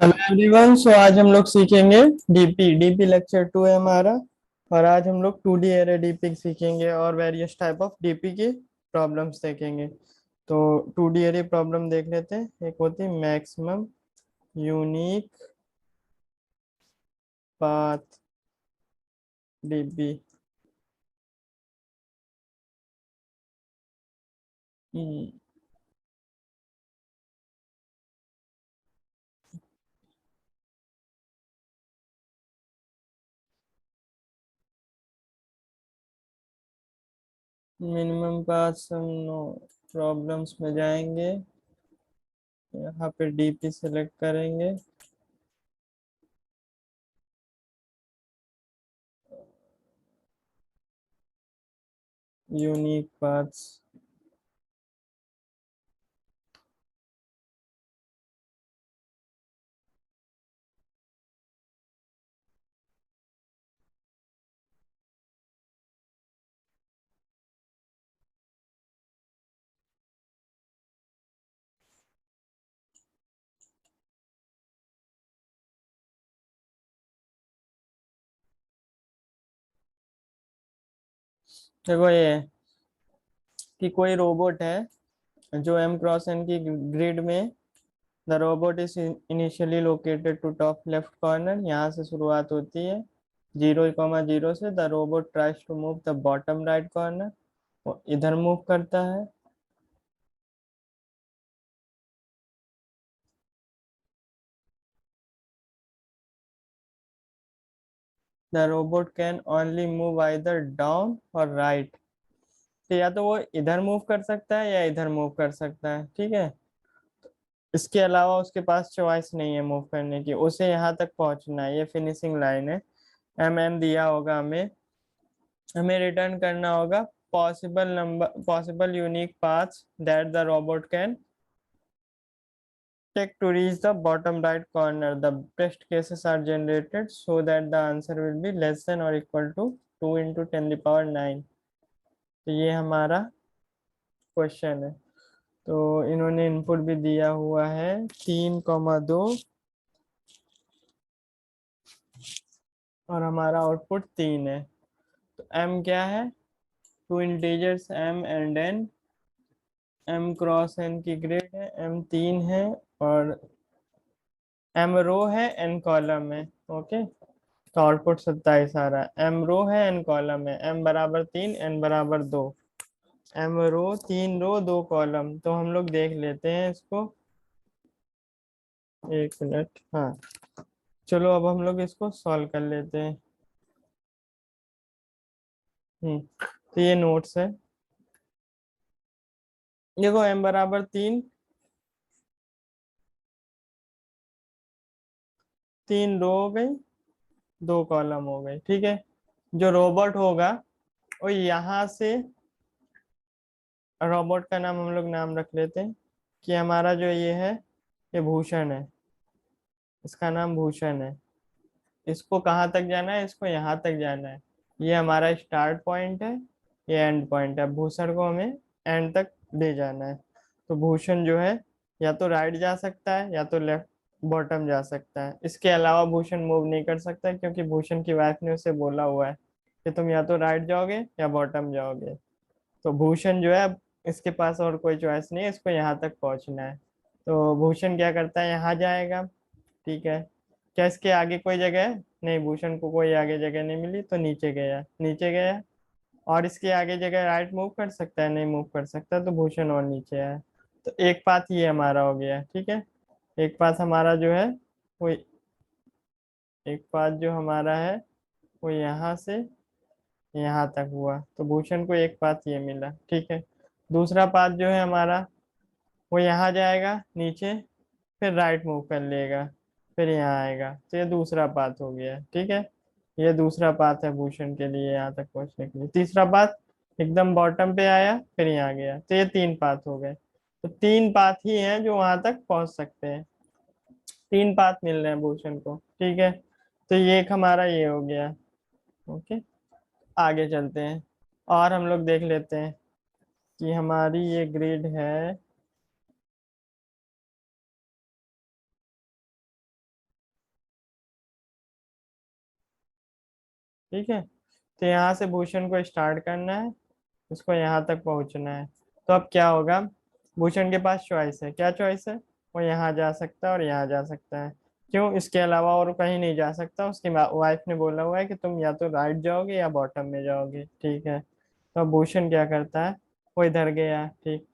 Hello everyone. सो आज हम लोग सीखेंगे डीपी लेक्चर 2 है हमारा। और आज हम लोग 2D एरे डीपी सीखेंगे और वेरियस टाइप ऑफ डीपी की प्रॉब्लम्स देखेंगे। तो 2D एरे प्रॉब्लम देख लेते हैं। एक होती है maximum unique path DP. Minimum path हम नो प्रॉब्लम्स में जाएंगे। यहाँ पे डीपी सेलेक्ट करेंगे। Unique paths. देखो ये कि कोई रोबोट है जो एम क्रॉस एन की ग्रिड में। The robot is initially located to top left corner. यहाँ से शुरुआत होती है 0,0 से। The robot tries to move the bottom right corner. वो इधर मूव करता है। The robot can only move either down और राइट। तो या तो वो इधर मूव कर सकता है या इधर मूव कर सकता है, ठीक है। इसके अलावा उसके पास चॉइस नहीं है मूव करने की। उसे यहाँ तक पहुंचना है, ये फिनिशिंग लाइन है। एम दिया होगा हमें। हमें रिटर्न करना होगा possible unique paths that the robot can take to reach the bottom right corner. The best cases are generated so that the answer will be less than or equal to 2 into 10 the power 9। तो ये हमारा question है। तो इन्होंने input भी दिया हुआ है 3,2 और हमारा आउटपुट 3 है। तो m क्या है? Two integers m and n। m cross n की ग्रेड है, m 3 है और m रो है, n कॉलम है। ओके। तो आउटपुट 27 आ रहा है। m रो है, n कॉलम है। m बराबर 3, n बराबर 2। m रो, 3 रो 2 कॉलम। तो हम लोग देख लेते हैं इसको। एक मिनट, हाँ। चलो अब हम लोग इसको सॉल्व कर लेते हैं। तो ये नोट्स है। देखो m बराबर 3, 3 रो हो गई, 2 कॉलम हो गई, ठीक है। जो रोबोट होगा वो यहाँ से, रोबोट का नाम हम लोग नाम रख लेते हैं कि हमारा जो ये है, ये भूषण है। इसका नाम भूषण है। इसको कहाँ तक जाना है? इसको यहाँ तक जाना है। ये हमारा स्टार्ट पॉइंट है, ये एंड पॉइंट है। भूषण को हमें एंड तक ले जाना है। तो भूषण जो है या तो राइट जा सकता है या तो लेफ्ट बॉटम जा सकता है। इसके अलावा भूषण मूव नहीं कर सकता क्योंकि भूषण की वाइफ ने उसे बोला हुआ है कि तुम या तो राइट जाओगे या बॉटम जाओगे। तो भूषण जो है, अब इसके पास और कोई चॉइस नहीं है, इसको यहाँ तक पहुंचना है। तो भूषण क्या करता है? यहाँ जाएगा, ठीक है। क्या इसके आगे कोई जगह है? नहीं, भूषण को कोई आगे जगह नहीं मिली तो नीचे गया, नीचे गया। और इसके आगे जगह राइट मूव कर सकता है? नहीं मूव कर सकता, तो भूषण और नीचे आया। तो एक पाथ ये हमारा हो गया, ठीक है। एक पाथ हमारा जो है वो, एक पाथ जो हमारा है वो यहाँ से यहाँ तक हुआ। तो भूषण को एक पाथ ये मिला, ठीक है। दूसरा पाथ जो है हमारा, वो यहाँ जाएगा नीचे, फिर राइट मूव कर लेगा, फिर यहाँ आएगा। तो ये दूसरा पाथ हो गया, ठीक है। ये दूसरा पाथ है भूषण के लिए यहाँ तक पहुंचने के लिए। तीसरा पाथ एकदम बॉटम पे आया, फिर यहाँ गया। तो ये 3 पाथ हो गए। तो 3 पाथ ही हैं जो वहां तक पहुंच सकते हैं। 3 पाथ मिल रहे हैं भूषण को, ठीक है। तो ये एक हमारा ये हो गया। ओके, आगे चलते हैं और हम लोग देख लेते हैं कि हमारी ये ग्रिड है। ठीक है। तो यहाँ से भूषण को स्टार्ट करना है, इसको यहाँ तक पहुँचना है। तो अब क्या होगा, भूषण के पास चॉइस है, क्या चॉइस है, वो यहाँ जा सकता है और यहाँ जा सकता है। क्यों, इसके अलावा और कहीं नहीं जा सकता। उसकी वाइफ ने बोला हुआ है कि तुम या तो राइट जाओगे या बॉटम में जाओगे, ठीक है। तो अब भूषण क्या करता है, वो इधर गया, ठीक,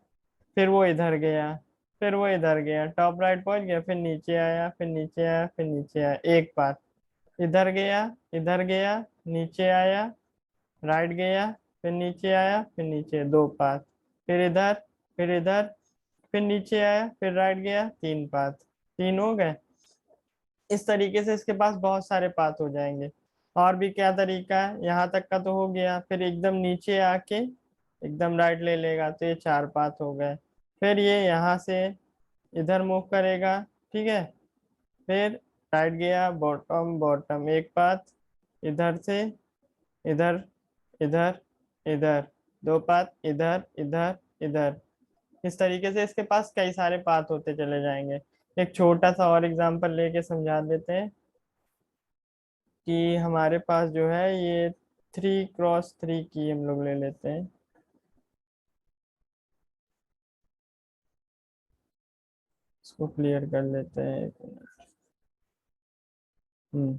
फिर वो इधर गया, फिर वो इधर गया, टॉप राइट पहुंच गया, फिर नीचे आया, फिर नीचे आया, फिर नीचे आया, एक बात, इधर गया, इधर गया, नीचे आया, राइट गया, फिर नीचे आया, फिर नीचे, दो पाथ, फिर इधर, फिर इधर, फिर नीचे आया, फिर राइट गया, तीन पाथ, तीन हो गए। इस तरीके से इसके पास बहुत सारे पाथ हो जाएंगे। और भी क्या तरीका है, यहाँ तक का तो हो गया, फिर एकदम नीचे आके एकदम राइट ले लेगा, तो ये चार पाथ हो गए। फिर ये यहाँ से इधर मूव करेगा, ठीक है, फिर राइट गया, बॉटम बॉटम एक पाथ, इधर से इधर, इधर, इधर, दो पाथ, इधर इधर इधर। इस तरीके से इसके पास कई सारे पाथ होते चले जाएंगे। एक छोटा सा और एग्जांपल लेके समझा देते हैं कि हमारे पास जो है ये 3x3 की हम लोग ले लेते हैं। इसको क्लियर कर लेते हैं, एक मिनट। हम्म,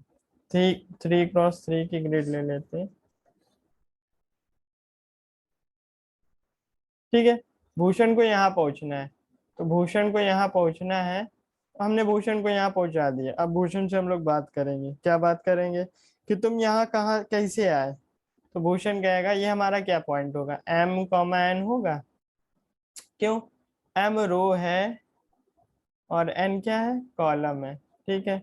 थ्री 3x3 की ग्रिड ले लेते हैं, ठीक है। भूषण को यहाँ पहुंचना है, तो भूषण को यहाँ पहुंचना है, हमने भूषण को यहाँ पहुंचा दिया। अब भूषण से हम लोग बात करेंगे, क्या बात करेंगे कि तुम यहाँ कहाँ कैसे आए। तो भूषण कहेगा ये हमारा क्या पॉइंट होगा, M, N होगा। क्यों, M रो है और N क्या है, कॉलम है, ठीक है।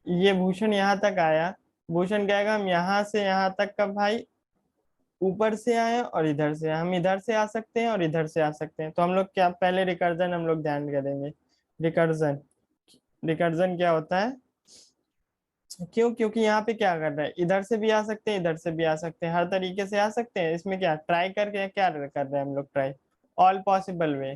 ये भूषण यहाँ तक आया, भूषण कहेगा हम यहाँ से यहाँ तक का भाई ऊपर से आए और इधर से हम इधर से आ सकते हैं और इधर से आ सकते हैं। तो हम लोग क्या, पहले रिकर्जन हम लोग ध्यान करेंगे। रिकर्जन, रिकर्जन क्या होता है, क्यों, क्योंकि यहाँ पे क्या कर रहा है, इधर से भी आ सकते हैं, इधर से भी आ सकते हैं, हर तरीके से आ सकते हैं। इसमें क्या ट्राई करके क्या कर रहे हैं हम लोग, try all possible way,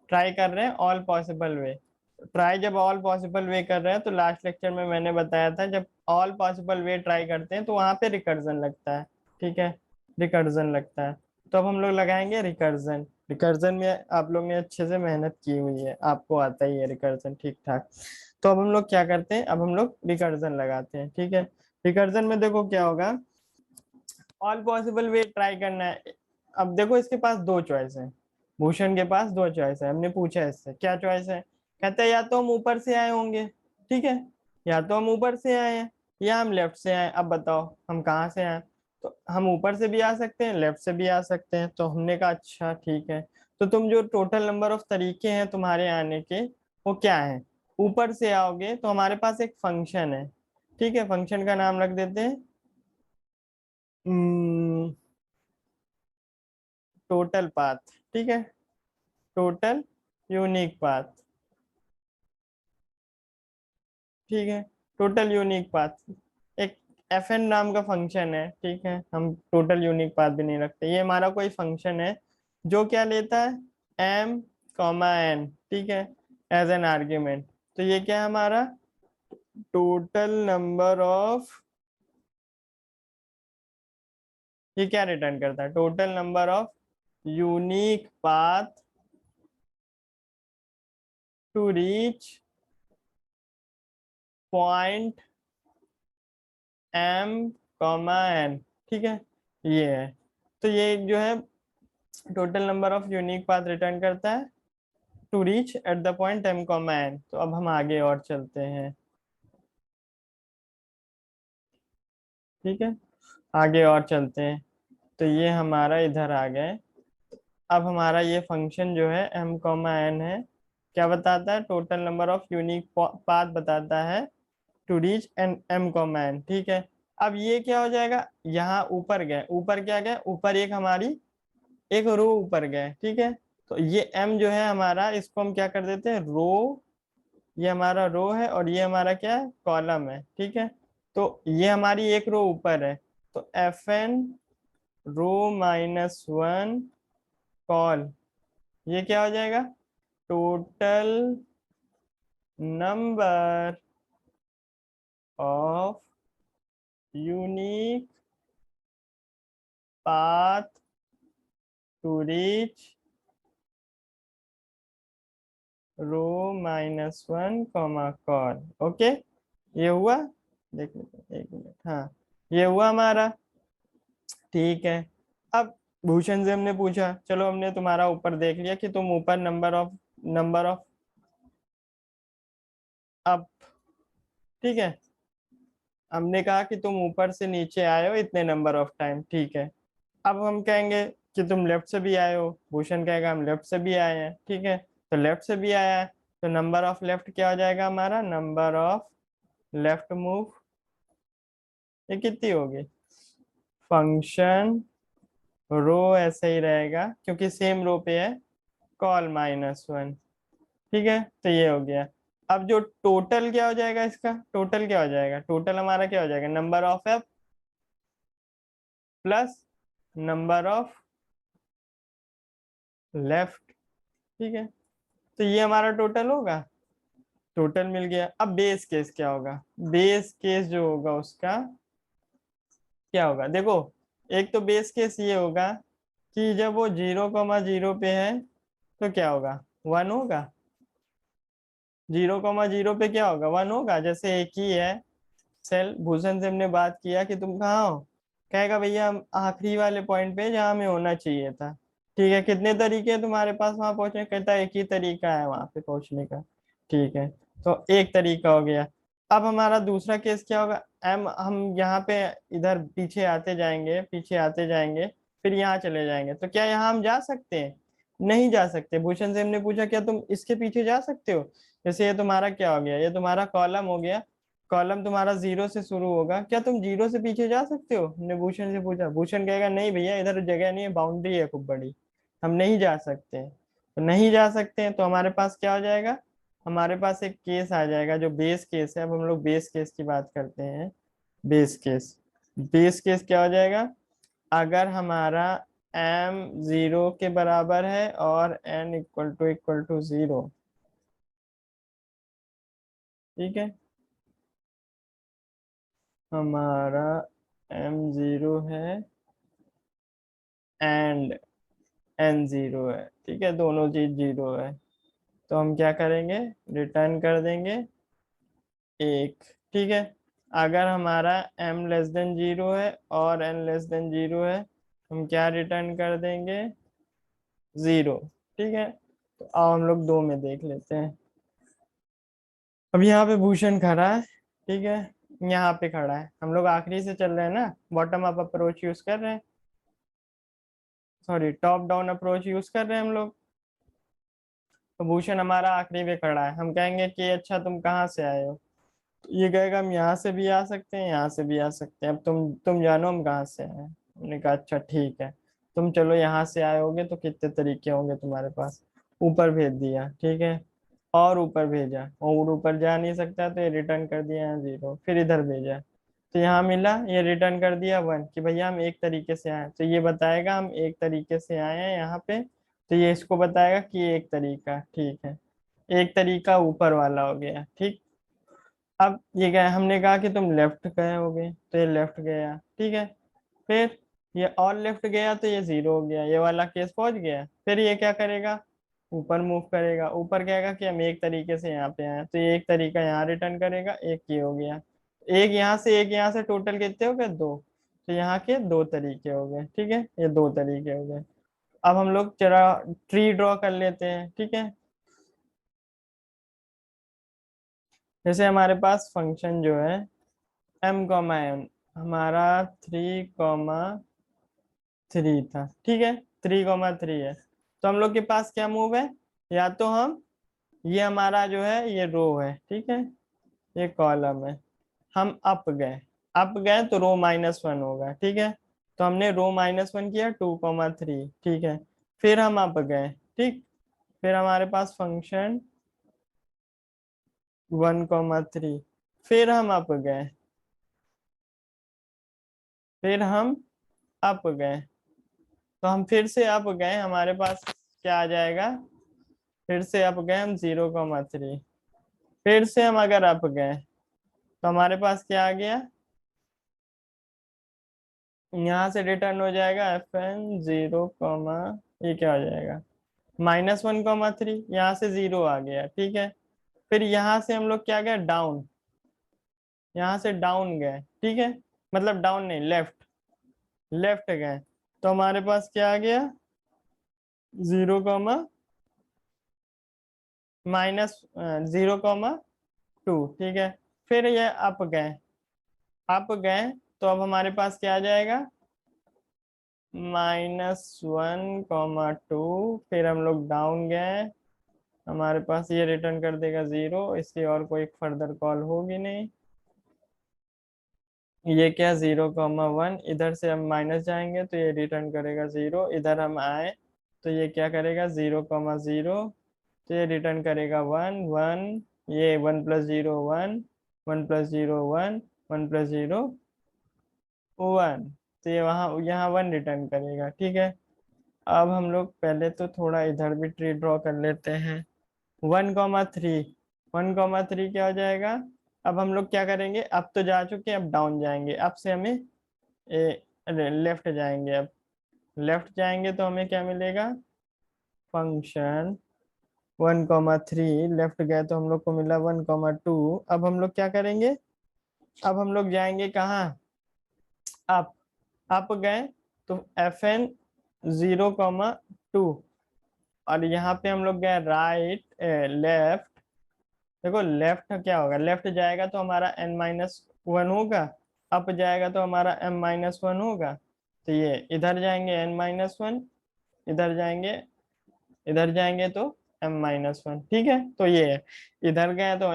try कर रहे हैं ऑल पॉसिबल वे। ट्राई जब ऑल पॉसिबल वे कर रहे हैं, तो लास्ट लेक्चर में मैंने बताया था जब ऑल पॉसिबल वे ट्राई करते हैं तो वहां पे रिकर्जन लगता है, ठीक है, रिकर्जन लगता है। तो अब हम लोग लगाएंगे रिकर्जन। रिकर्जन में आप लोग ने अच्छे से मेहनत की हुई है, आपको आता ही है रिकर्जन ठीक ठाक। तो अब हम लोग क्या करते हैं, अब हम लोग रिकर्जन लगाते हैं, ठीक है। रिकर्जन में देखो क्या होगा, ऑल पॉसिबल वे ट्राई करना है। अब देखो इसके पास दो चॉइस है, भूषण के पास दो चॉइस है। हमने पूछा इससे क्या चॉइस है, कहते हैं या तो हम ऊपर से आए होंगे, ठीक है, या तो हम ऊपर से आए हैं या हम लेफ्ट से आए। अब बताओ हम कहाँ से आए। तो हम ऊपर से भी आ सकते हैं, लेफ्ट से भी आ सकते हैं। तो हमने कहा अच्छा ठीक है, तो तुम जो टोटल नंबर ऑफ तरीके हैं तुम्हारे आने के, वो क्या है, ऊपर से आओगे तो हमारे पास एक फंक्शन है, ठीक है, फंक्शन का नाम रख देते हैं टोटल पाथ, ठीक है, टोटल यूनिक पाथ, ठीक है, टोटल यूनिक पाथ। एक FN नाम का फंक्शन है, ठीक है, हम टोटल यूनिक पाथ भी नहीं रखते। ये हमारा कोई फंक्शन है जो क्या लेता है, M, N, ठीक है, एज एन आर्ग्यूमेंट। तो ये क्या है हमारा टोटल नंबर ऑफ, ये क्या रिटर्न करता है, total number of unique path to reach point M, N, ठीक है, ये है। तो ये जो है total number of unique path return करता है to reach at the point M, N। तो अब हम आगे और चलते हैं, ठीक है, आगे और चलते हैं। तो ये हमारा इधर आ गए। अब हमारा ये फंक्शन जो है M, N है, क्या बताता है, total number of unique path बताता है to reach an M, N, ठीक है। अब ये क्या हो जाएगा, यहाँ ऊपर गए, ऊपर क्या गए, ऊपर एक हमारी एक रो ऊपर गए, ठीक है। तो ये M जो है हमारा, इसको हम क्या कर देते हैं, रो, ये हमारा रो है और ये हमारा क्या है, कॉलम है, ठीक है। तो ये हमारी एक रो ऊपर है, तो FN रो -1 कॉल, ये क्या हो जाएगा, total number of unique path to reach row -1 comma col. Okay, ये हुआ। देख लेते हैं, एक मिनट। हाँ, ये हुआ हमारा। ठीक है। अब भूषण से हमने पूछा, चलो हमने तुम्हारा ऊपर देख लिया कि तुम ऊपर नंबर ऑफ अप, ठीक है। हमने कहा कि तुम ऊपर से नीचे आए हो इतने नंबर ऑफ टाइम, ठीक है। अब हम कहेंगे कि तुम लेफ्ट से भी आए हो, भूषण कहेगा हम लेफ्ट से भी आए हैं, ठीक है। तो लेफ्ट से भी आया है, तो नंबर ऑफ लेफ्ट क्या हो जाएगा हमारा, नंबर ऑफ लेफ्ट मूव, ये कितनी होगी, फंक्शन रो ऐसे ही रहेगा क्योंकि सेम रो पे है, कॉल -1, ठीक है। तो ये हो गया। अब जो टोटल क्या हो जाएगा, इसका टोटल क्या हो जाएगा, टोटल हमारा क्या हो जाएगा, number of F plus number of left, ठीक है। तो ये हमारा टोटल होगा, टोटल मिल गया। अब बेस केस क्या होगा, बेस केस जो होगा उसका क्या होगा, देखो। एक तो बेस केस ये होगा कि जब वो 0,0 पे है तो क्या होगा, 1 होगा। 0,0 पे क्या होगा, 1 होगा। जैसे एक ही है सेल, भूषण से हमने बात किया कि तुम कहाँ हो, कहेगा भैया हम आखिरी वाले पॉइंट पे जहाँ हमें होना चाहिए था। ठीक है, कितने तरीके हैं तुम्हारे पास वहां पहुंचने, कहता है एक ही तरीका है वहां पे पहुंचने का। ठीक है, तो एक तरीका हो गया। अब हमारा दूसरा केस क्या होगा, एम हम यहाँ पे इधर पीछे आते जाएंगे, पीछे आते जाएंगे, फिर यहाँ चले जाएंगे, तो क्या यहाँ हम जा सकते हैं, नहीं जा सकते। भूषण से हमने पूछा क्या तुम इसके पीछे जा सकते हो, जैसे ये तुम्हारा क्या हो गया, ये तुम्हारा कॉलम हो गया, कॉलम तुम्हारा 0 से शुरू होगा, क्या तुम 0 से पीछे जा सकते हो, हमने भूषण से पूछा। भूषण कहेगा नहीं भैया, इधर जगह नहीं है, बाउंड्री है खूब बड़ी, हम नहीं जा सकते। तो नहीं जा सकते हैं तो हमारे पास क्या हो जाएगा, हमारे पास एक केस आ जाएगा जो बेस केस है। अब हम लोग बेस केस की बात करते हैं। बेस केस, बेस केस क्या हो जाएगा, अगर हमारा m 0 के बराबर है और n इक्वल टू 0, ठीक है। हमारा m 0 है एंड n 0 है, ठीक है, दोनों चीज 0 है, तो हम क्या करेंगे, रिटर्न कर देंगे 1, ठीक है। अगर हमारा m <0 है और n <0 है, हम क्या रिटर्न कर देंगे, 0, ठीक है। तो आओ हम लोग 2 में देख लेते हैं। अब यहाँ पे भूषण खड़ा है, ठीक है, यहाँ पे खड़ा है, हम लोग आखिरी से चल रहे हैं ना, बॉटम अप अप्रोच यूज कर रहे हैं, sorry top down approach use कर रहे हैं हम लोग। तो भूषण हमारा आखिरी पे खड़ा है, हम कहेंगे कि अच्छा तुम कहाँ से आए हो, तो ये कहेगा हम यहाँ से भी आ सकते हैं, यहाँ से भी आ सकते हैं, अब तुम जानो हम कहाँ से आए हैं। हमने कहा अच्छा ठीक है, तुम चलो यहाँ से आए होगे तो कितने तरीके होंगे तुम्हारे पास, ऊपर भेज दिया, ठीक है, और ऊपर भेजा और ऊपर जा नहीं सकता तो ये रिटर्न कर दिया यहाँ 0, फिर इधर भेजा तो यहाँ मिला, ये रिटर्न कर दिया 1 कि भैया हम एक तरीके से आए, तो ये बताएगा हम एक तरीके से आए हैं यहाँ पे, तो ये इसको बताएगा कि ये एक तरीका, ठीक है, एक तरीका ऊपर वाला हो गया, ठीक। अब ये क्या है, हमने कहा कि तुम लेफ्ट गए होगे तो ये लेफ्ट गया, ठीक है। फिर ये और लेफ्ट गया तो ये 0 हो गया, ये वाला केस पहुंच गया। फिर ये क्या करेगा, ऊपर मूव करेगा, ऊपर कहेगा कि हम एक तरीके से यहाँ पे आए, तो ये एक तरीका यहाँ रिटर्न करेगा, एक ये हो गया, एक यहाँ से एक यहाँ से, टोटल कितने हो गए, 2, तो यहाँ के 2 तरीके हो गए, ठीक है, ये 2 तरीके हो गए। अब हम लोग जरा ट्री ड्रॉ कर लेते हैं, ठीक है। जैसे हमारे पास फंक्शन जो है m, हमारा 3,3 था, ठीक है, 3,3 है, तो हम लोग के पास क्या मूव है, या तो हम, ये हमारा जो है ये रो है, ठीक है, ये कॉलम है, हम अप गए तो रो -1 होगा, ठीक है। तो हमने रो -1 किया 2,3, ठीक है। फिर हम अप गए, ठीक, फिर हमारे पास फंक्शन 1,3, फिर हम अप गए, फिर हम अप गए, तो हम फिर से अप गए, हमारे पास क्या आ जाएगा, फिर से अप गए हम 0,3, फिर से हम अगर अप गए तो हमारे पास क्या आ गया, यहाँ से रिटर्न हो जाएगा FN 0, ये क्या हो जाएगा -1, 3, यहाँ से 0 आ गया, ठीक है। फिर यहाँ से हम लोग क्या गए, डाउन, यहाँ से डाउन गए, ठीक है, मतलब डाउन नहीं, लेफ्ट, लेफ्ट गए, तो हमारे पास क्या आ गया 0, -0, ठीक है। फिर ये अप गए, अप गए, तो अब हमारे पास क्या आ जाएगा -1, 2, फिर हम लोग डाउन गए, हमारे पास ये रिटर्न कर देगा 0, इसकी और कोई फर्दर कॉल होगी नहीं। ये क्या 0, 1, इधर से हम माइनस जाएंगे तो ये रिटर्न करेगा 0, इधर हम आए तो ये क्या करेगा 0, 0, तो ये रिटर्न करेगा 1, 1, ये 1 + 0 1, 1 + 0 1, 1 + 0 1, तो ये वहाँ यहाँ 1 रिटर्न करेगा, ठीक है। अब हम लोग पहले तो थोड़ा इधर भी ट्री ड्रॉ कर लेते हैं। 1, 3, 1, 3 क्या हो जाएगा, अब हम लोग क्या करेंगे, अब तो जा चुके हैं, अब डाउन जाएंगे, अब से हमें लेफ्ट जाएंगे, अब लेफ्ट जाएंगे तो हमें क्या मिलेगा, फंक्शन 1, 3, लेफ्ट गए तो हम लोग को मिला 1, 2, अब हम लोग क्या करेंगे, अब हम लोग जाएंगे कहाँ, अप, अप गए तो FN 0, 2, और यहाँ पे हम लोग गए राइट, लेफ्ट, देखो लेफ्ट क्या होगा, लेफ्ट जाएगा तो हमारा N-1 होगा, अप जाएगा तो हमारा M-1 होगा, तो ये इधर जाएंगे N-1, इधर जाएंगे, इधर जाएंगे तो M-1, ठीक है। तो ये है, इधर गए तो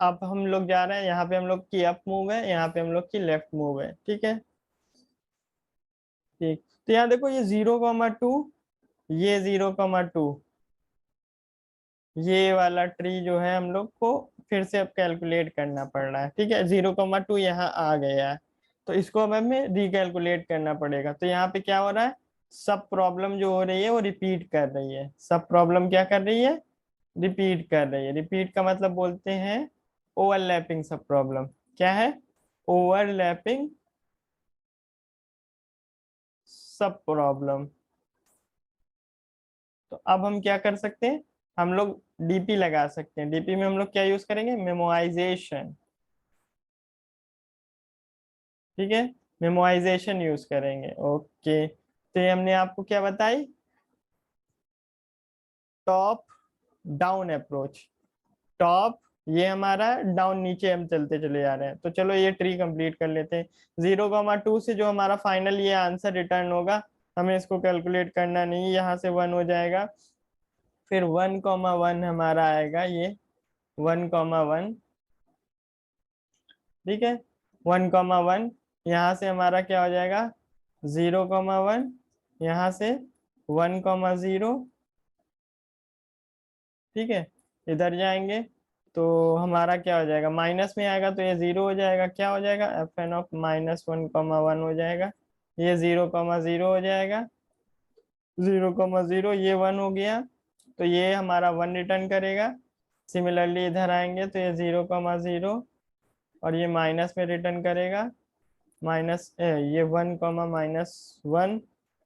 अब हम लोग जा रहे हैं, यहाँ पे हम लोग की अप मूव है, यहाँ पे हम लोग की लेफ्ट मूव है, ठीक है। ठीक, तो यहाँ देखो ये 0, 2, ये 0, 2, ये वाला ट्री जो है हम लोग को फिर से अब कैलकुलेट करना पड़ रहा है, ठीक है। 0, 2 यहाँ आ गया है, तो इसको अब हमें रिकैलकुलेट करना पड़ेगा, तो यहाँ पे क्या हो रहा है, सब प्रॉब्लम जो हो रही है वो रिपीट कर रही है, सब प्रॉब्लम क्या कर रही है, रिपीट कर रही है। रिपीट का मतलब बोलते हैं ओवरलैपिंग सब प्रॉब्लम, क्या है, ओवरलैपिंग सब प्रॉब्लम। तो अब हम क्या कर सकते हैं, हम लोग डीपी लगा सकते हैं, डीपी में हम लोग क्या यूज करेंगे, मेमोराइजेशन, ठीक है, मेमोराइजेशन यूज करेंगे, ओके। तो ये हमने आपको क्या बताई, टॉप डाउन अप्रोच, टॉप, ये हमारा डाउन, नीचे हम चलते चले जा रहे हैं, तो चलो ये ट्री कंप्लीट कर लेते हैं। 0, 2 से जो हमारा फाइनल ये आंसर रिटर्न होगा, हमें इसको कैलकुलेट करना नहीं, यहाँ से 1 हो जाएगा, फिर 1, 1 हमारा आएगा ये 1, 1, ठीक है, 1, 1, यहाँ से हमारा क्या हो जाएगा 0, 1, यहाँ से 1, 0, ठीक है। इधर जाएंगे तो हमारा क्या हो जाएगा, माइनस में आएगा तो ये 0 हो जाएगा, क्या हो जाएगा FN ऑफ -1, 1 हो जाएगा, ये 0, 0 हो जाएगा, 0, 0 ये 1 हो गया, तो ये हमारा 1 रिटर्न करेगा। सिमिलरली इधर आएंगे तो ये 0, 0 और ये माइनस में रिटर्न करेगा, ये 1, -1,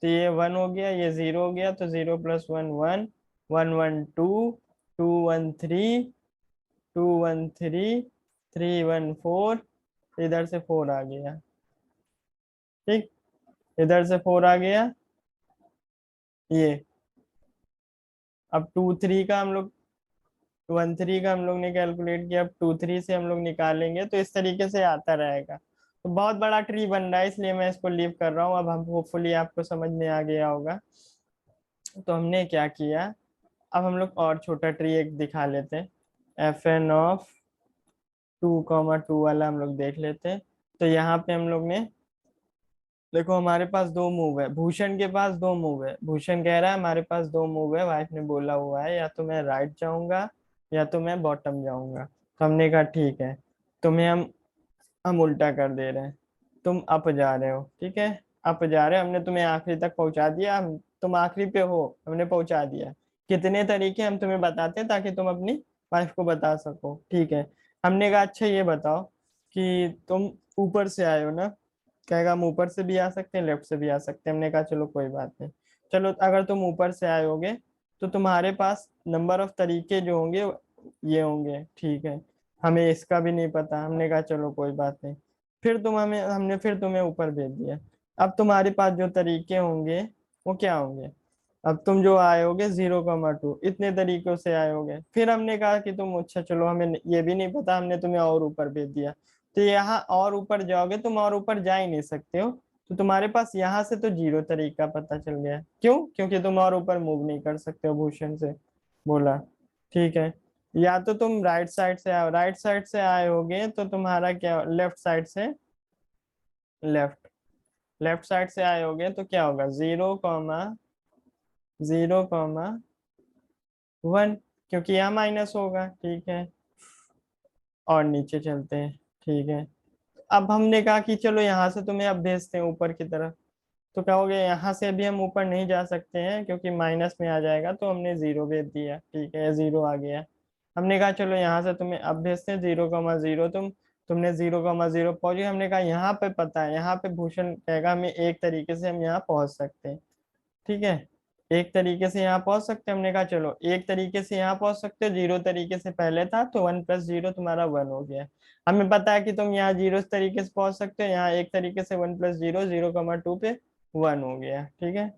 तो ये 1 हो गया, ये 0 हो गया, तो 0 + 1, 1, 1, 1 2, 2, 1 3, 2, 1 3, 3, 1 4, इधर से 4 आ गया, ठीक, इधर से 4 आ गया, ये अब 2, 3 का हम लोग 1, 3 का हम लोग ने कैलकुलेट किया, अब 2, 3 से हम लोग निकालेंगे, तो इस तरीके से आता रहेगा। तो बहुत बड़ा ट्री बन रहा है, इसलिए मैं इसको लीव कर रहा हूँ, अब हम होपफुली आपको समझ में आ गया होगा। तो हमने क्या किया, अब हम लोग और छोटा ट्री एक दिखा लेते हैं, FN ऑफ 2, 2 वाला हम लोग देख लेते हैं। तो यहाँ पे हम लोग ने देखो, हमारे पास दो मूव है, भूषण के पास दो मूव है, भूषण कह रहा है हमारे पास दो मूव है, वाइफ ने बोला हुआ है या तो मैं राइट जाऊंगा या तो मैं बॉटम जाऊंगा, तो हमने कहा ठीक है, तुम्हें हम उल्टा कर दे रहे हैं, तुम अप जा रहे हो, ठीक है, अप जा रहे हो, हमने तुम्हें आखिरी तक पहुंचा दिया, हम तुम आखिरी पे हो, हमने पहुंचा दिया। कितने तरीके हम तुम्हें बताते हैं ताकि तुम अपनी वाइफ को बता सको, ठीक है। हमने कहा अच्छा ये बताओ कि तुम ऊपर से आए हो ना, कहेगा हम ऊपर से भी आ सकते हैं, लेफ्ट से भी आ सकते हैं। हमने कहा चलो कोई बात नहीं। चलो अगर तुम ऊपर से आए होगे तो तुम्हारे पास नंबर ऑफ तरीके जो होंगे ये होंगे, ठीक है। हमें इसका भी नहीं पता, हमने कहा चलो कोई बात नहीं। फिर तुम हमें हमने फिर तुम्हें ऊपर भेज दिया। अब तुम्हारे पास जो तरीके होंगे वो क्या होंगे? अब तुम जो आए होगे 0,2 इतने तरीकों से आए होगे। फिर हमने कहा कि तुम अच्छा चलो हमें ये भी नहीं पता, हमने तुम्हें और ऊपर भेज दिया। तो यहाँ और ऊपर जाओगे तुम, और ऊपर जा ही नहीं सकते हो। तो तुम्हारे पास यहाँ से तो 0 तरीका पता चल गया। क्यों? क्योंकि तुम और ऊपर मूव नहीं कर सकते हो, भूषण से बोला। ठीक है। या तो तुम राइट साइड से आओ, राइट साइड से आए होगे तो तुम्हारा क्या, लेफ्ट साइड से, लेफ्ट लेफ्ट साइड से आए होगे तो क्या होगा, 0,0,1, क्योंकि यहाँ माइनस होगा। ठीक है। और नीचे चलते हैं। ठीक है। अब हमने कहा कि चलो यहाँ से तुम्हें अब भेजते हैं ऊपर की तरफ। तो कहोगे यहाँ से अभी हम ऊपर नहीं जा सकते हैं क्योंकि माइनस में आ जाएगा, तो हमने 0 भेज दिया। ठीक है, 0 आ गया। हमने कहा चलो यहाँ से तुम्हें अब भेजते हैं 0,0, तुमने 0,0 पहुंचे। हमने कहा यहाँ पे पता है, यहाँ पे भूषण कहेगा हमें एक तरीके से हम यहाँ पहुंच सकते हैं। ठीक है, एक तरीके से यहाँ पहुंच सकते हैं। हमने कहा चलो एक तरीके से यहाँ पहुंच सकते हो, 0 तरीके से पहले था तो 1 + 0 तुम्हारा 1 हो गया। हमें पता है कि तुम यहाँ 0 तरीके से पहुंच सकते हो, यहाँ एक तरीके से 1 + 0, 0,2 पे 1 हो गया। ठीक है,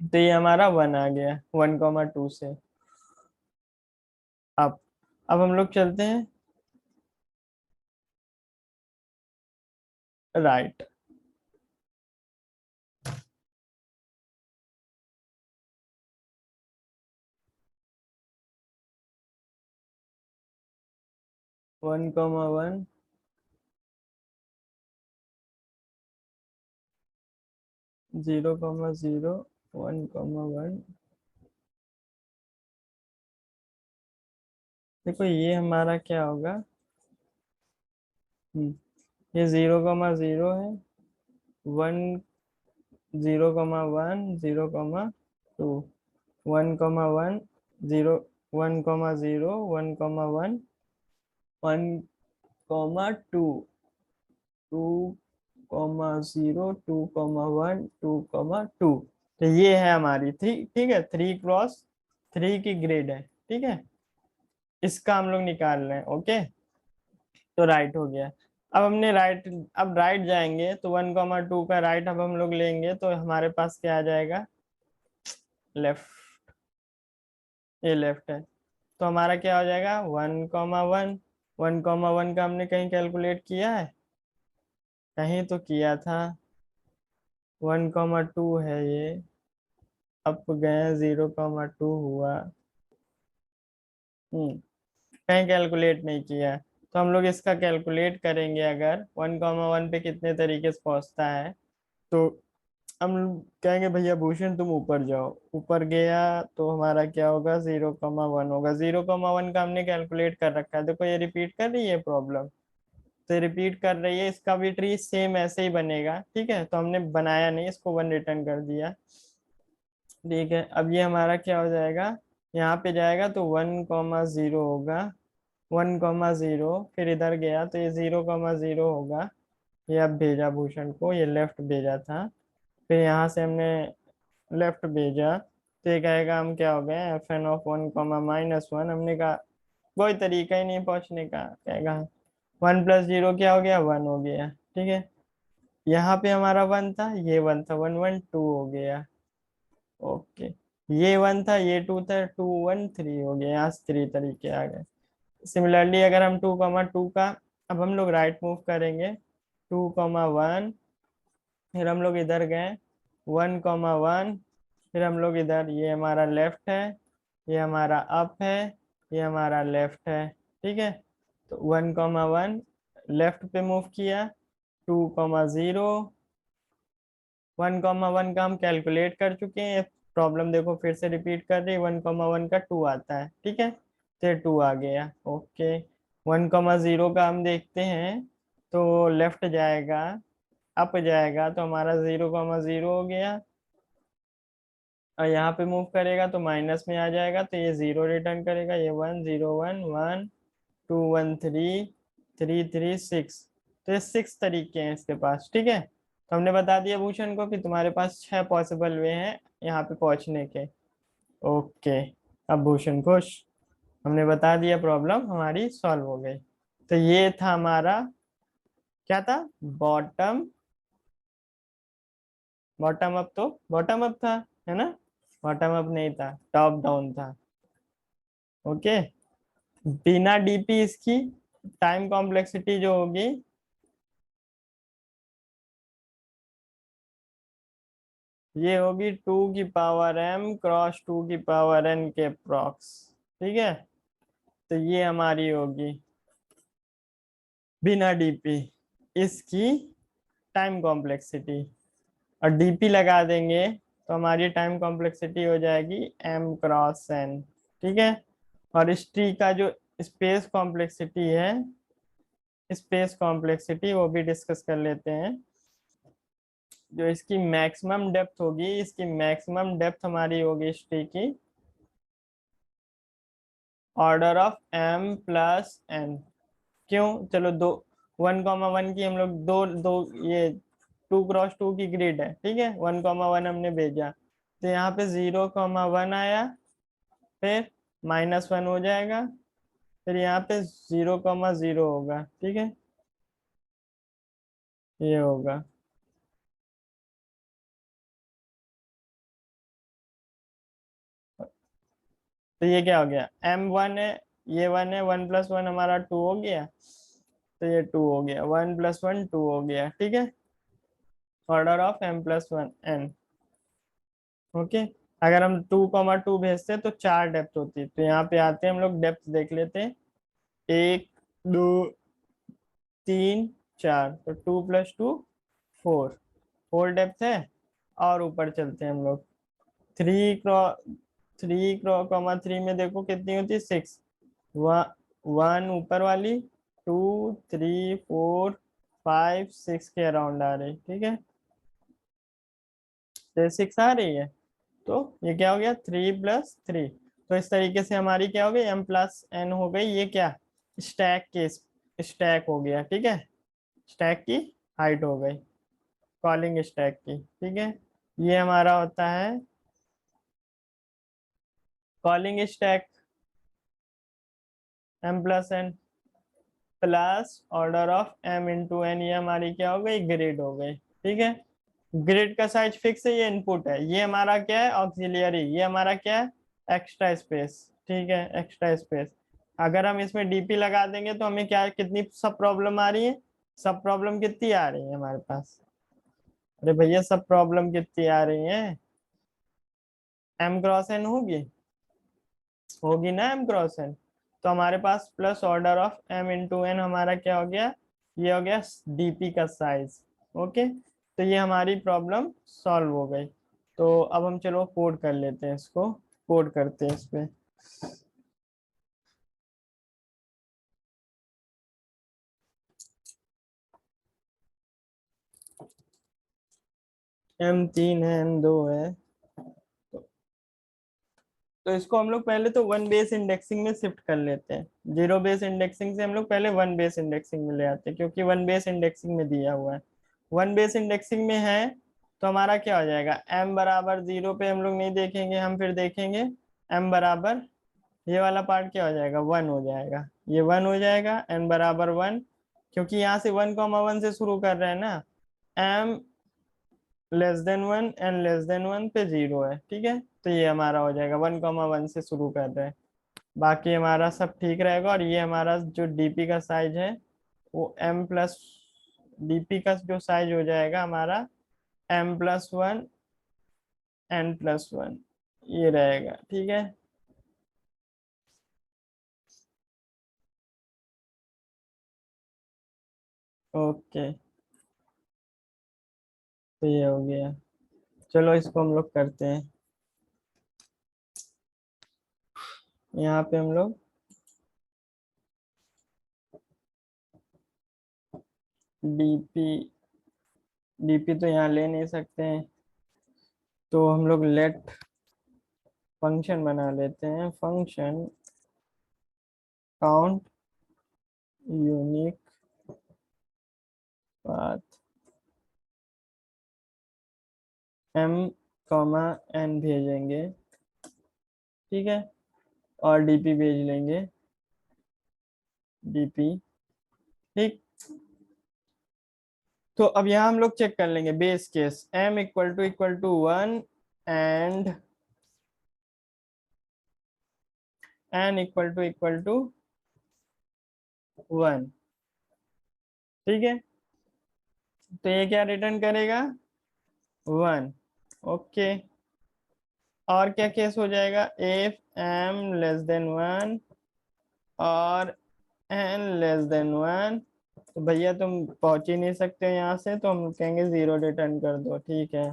तो ये हमारा 1 आ गया 1,2 से। अब अब हम लोग चलते हैं राइट। 1,1, 0,0, 1,1। देखो ये हमारा क्या होगा, ये 0,0 है, 1, 0,1, 0,2, 1,1, 0, 1,0, 1,1, 1,2, 2,0, 2,1, 2,2। तो ये है हमारी थ्री। ठीक है, 3 × 3 की ग्रेड है। ठीक है, इसका हम लोग निकाल रहे हैं। ओके, तो राइट हो गया। अब हमने राइट, अब राइट जाएंगे तो 1,2 का राइट अब हम लोग लेंगे तो हमारे पास क्या आ जाएगा, लेफ्ट। ये लेफ्ट है, तो हमारा क्या हो जाएगा 1,1। 1,1 का हमने कहीं कैलकुलेट किया है? कहीं तो किया था। 1,2 है ये, अब गए 0,2 हुआ। कहीं कैलकुलेट नहीं किया है। तो हम लोग इसका कैलकुलेट करेंगे, अगर 1,1 पे कितने तरीके से पहुंचता है। तो हम कहेंगे भैया भूषण तुम ऊपर जाओ। ऊपर गया तो हमारा क्या होगा, 0,1 होगा। 0,1 का हमने कैलकुलेट कर रखा है। देखो ये रिपीट कर रही है प्रॉब्लम, तो रिपीट कर रही है। इसका भी ट्री सेम ऐसे ही बनेगा। ठीक है, तो हमने बनाया नहीं, इसको 1 रिटर्न कर दिया। ठीक है, अब ये हमारा क्या हो जाएगा, यहाँ पे जाएगा तो 1,0 होगा। 1,0 फिर इधर गया तो ये 0,0 होगा। ये अब भेजा भूषण को, ये लेफ्ट भेजा था। फिर यहाँ से हमने लेफ्ट भेजा तो ये कहेगा हम क्या हो गए, FN (1, हमने कहा कोई तरीका ही नहीं पहुंचने का। कहेगा 1 + 0 क्या हो गया, 1 हो गया। ठीक है, यहाँ पे हमारा 1 था, ये 1 था, 1, 1, 2 हो गया। ओके, ये 1 था, ये 2 था, 2, 1, 3 हो गया। यहाँ से 3 तरीके आ गए। सिमिलरली अगर हम 2,2 का, अब हम लोग राइट मूव करेंगे। 2,1, फिर हम लोग इधर गए 1,1, फिर हम लोग इधर, ये हमारा लेफ्ट है, ये हमारा अप है, ये हमारा लेफ्ट है। ठीक है, तो 1,1 लेफ्ट पे मूव किया। 2,0, 1,1 का हम कैलकुलेट कर चुके हैं। प्रॉब्लम देखो फिर से रिपीट कर रही, 1,1 का 2 आता है। ठीक है, तो 2 आ गया। ओके, 1,0 का हम देखते हैं तो लेफ्ट जाएगा, अप जाएगा तो हमारा 0,0 हो गया। और यहाँ पे मूव करेगा तो माइनस में आ जाएगा, तो ये 0 रिटर्न करेगा। ये 1, 0, 1, 1, 2, 1, 3, 3 3 6, तो ये 6 तरीके हैं इसके पास, ठीक है। तो हमने बता दिया भूषण को कि तुम्हारे पास 6 पॉसिबल वे हैं यहाँ पे पहुंचने के। ओके, अब भूषण खुश, हमने बता दिया, प्रॉब्लम हमारी सॉल्व हो गई। तो ये था हमारा, क्या था, बॉटम, बॉटम अप, तो बॉटम अप था, है ना, बॉटम अप नहीं था, टॉप डाउन था। ओके, बिना डीपी इसकी टाइम कॉम्प्लेक्सिटी जो होगी, ये होगी 2 की पावर m क्रॉस 2 की पावर n के अप्रॉक्स, ठीक है। तो ये हमारी होगी बिना डीपी इसकी टाइम कॉम्प्लेक्सिटी, और डीपी लगा देंगे तो हमारी टाइम कॉम्प्लेक्सिटी हो जाएगी m×n, ठीक है। और इस ट्री का जो स्पेस कॉम्प्लेक्सिटी है, स्पेस कॉम्प्लेक्सिटी वो भी डिस्कस कर लेते हैं। जो इसकी मैक्सिमम डेप्थ होगी, इसकी मैक्सिमम डेप्थ हमारी होगी इस ट्री की ऑर्डर ऑफ m+n। क्यों, चलो दो, 1,1 की हम लोग दो दो ये 2x2 की ग्रिड है, ठीक है, 1,1 हमने भेजा, तो यहाँ पे 0,1 आया, फिर -1 हो जाएगा, फिर यहाँ पे 0,0 होगा, ठीक है, ये होगा। तो ये क्या हो गया, m1 है, ये 1 है, 1+1 हमारा 2 हो गया, तो ये 2 हो गया, 1+1 2 हो गया, ठीक है, ऑर्डर ऑफ m+1n। ओके, अगर हम 2,2 भेजते हैं तो 4 डेप्थ होती है, तो यहाँ पे आते हैं हम लोग, डेप्थ देख लेते हैं, 1 2 3 4, तो 2 + 2 4, 4 डेप्थ है। और ऊपर चलते हैं हम लोग, 3 3 में देखो कितनी होती है, 6, 1 ऊपर वाली, 2 3 4 5 6 के अराउंड आ रही, ठीक है, तो 6 आ रही है, तो ये क्या हो गया, 3 + 3। तो इस तरीके से हमारी क्या हो गई, m+n हो गई, ये क्या, स्टैक के, स्टैक हो गया, ठीक है, स्टैक की हाइट हो गई, कॉलिंग स्टैक की, ठीक है। ये हमारा होता है calling stack m+n plus order of m×n, ये हमारी क्या हो गई, ग्रिड हो गई, ठीक है। ग्रिड का साइज फिक्स है, ये इनपुट है, ये हमारा क्या है, ऑक्सिलियरी, ये हमारा क्या है, एक्स्ट्रा स्पेस, ठीक है, एक्स्ट्रा स्पेस। अगर हम इसमें डीपी लगा देंगे तो हमें क्या, कितनी सब प्रॉब्लम आ रही है, सब प्रॉब्लम कितनी आ रही है हमारे पास, अरे भैया सब प्रॉब्लम कितनी आ रही है, m×n होगी, होगी ना m×n। तो हमारे पास प्लस ऑर्डर ऑफ m×n हमारा क्या हो गया, ये हो गया डीपी का साइज। ओके, तो ये हमारी प्रॉब्लम सॉल्व हो गई। तो अब हम चलो कोड कर लेते हैं, इसको कोड करते हैं इस पे। m3 है, m2 है, तो इसको हम लोग पहले तो 1 बेस इंडेक्सिंग में शिफ्ट कर लेते हैं। 0 बेस इंडेक्सिंग से हम लोग पहले 1 बेस इंडेक्सिंग में ले आते हैं, क्योंकि 1 बेस इंडेक्सिंग में दिया हुआ है, 1 बेस इंडेक्सिंग में है। तो हमारा क्या हो जाएगा, m=0 पे हम लोग नहीं देखेंगे, हम फिर देखेंगे m ये वाला पार्ट क्या हो जाएगा, 1 हो जाएगा, ये 1 हो जाएगा, n=1, क्योंकि यहाँ से 1,1 से शुरू कर रहे हैं ना, m<1 n<1 पे 0 है, ठीक है, तो ये हमारा हो जाएगा, 1,1 से शुरू कर रहे हैं, बाकी हमारा सब ठीक रहेगा। और ये हमारा जो डीपी का साइज है वो डीपी का जो साइज हो जाएगा हमारा m+1 n+1, ये रहेगा, ठीक है। ओके, तो ये हो गया, चलो इसको हम लोग करते हैं, यहाँ पे हम लोग डीपी, डीपी तो यहाँ ले नहीं सकते हैं, तो हम लोग लेट फंक्शन बना लेते हैं, function count unique path m comma n भेजेंगे, ठीक है, और डीपी भेज लेंगे, डीपी, ठीक। तो अब यहाँ हम लोग चेक कर लेंगे base case m equal to 1 and n equal to 1, ठीक है। तो ये क्या रिटर्न करेगा, 1, ओके। और क्या केस हो जाएगा, इफ m लेस देन 1 और n लेस देन 1, तो भैया तुम पहुंच ही नहीं सकते हो यहाँ से, तो हम कहेंगे 0 रिटर्न कर दो, ठीक है।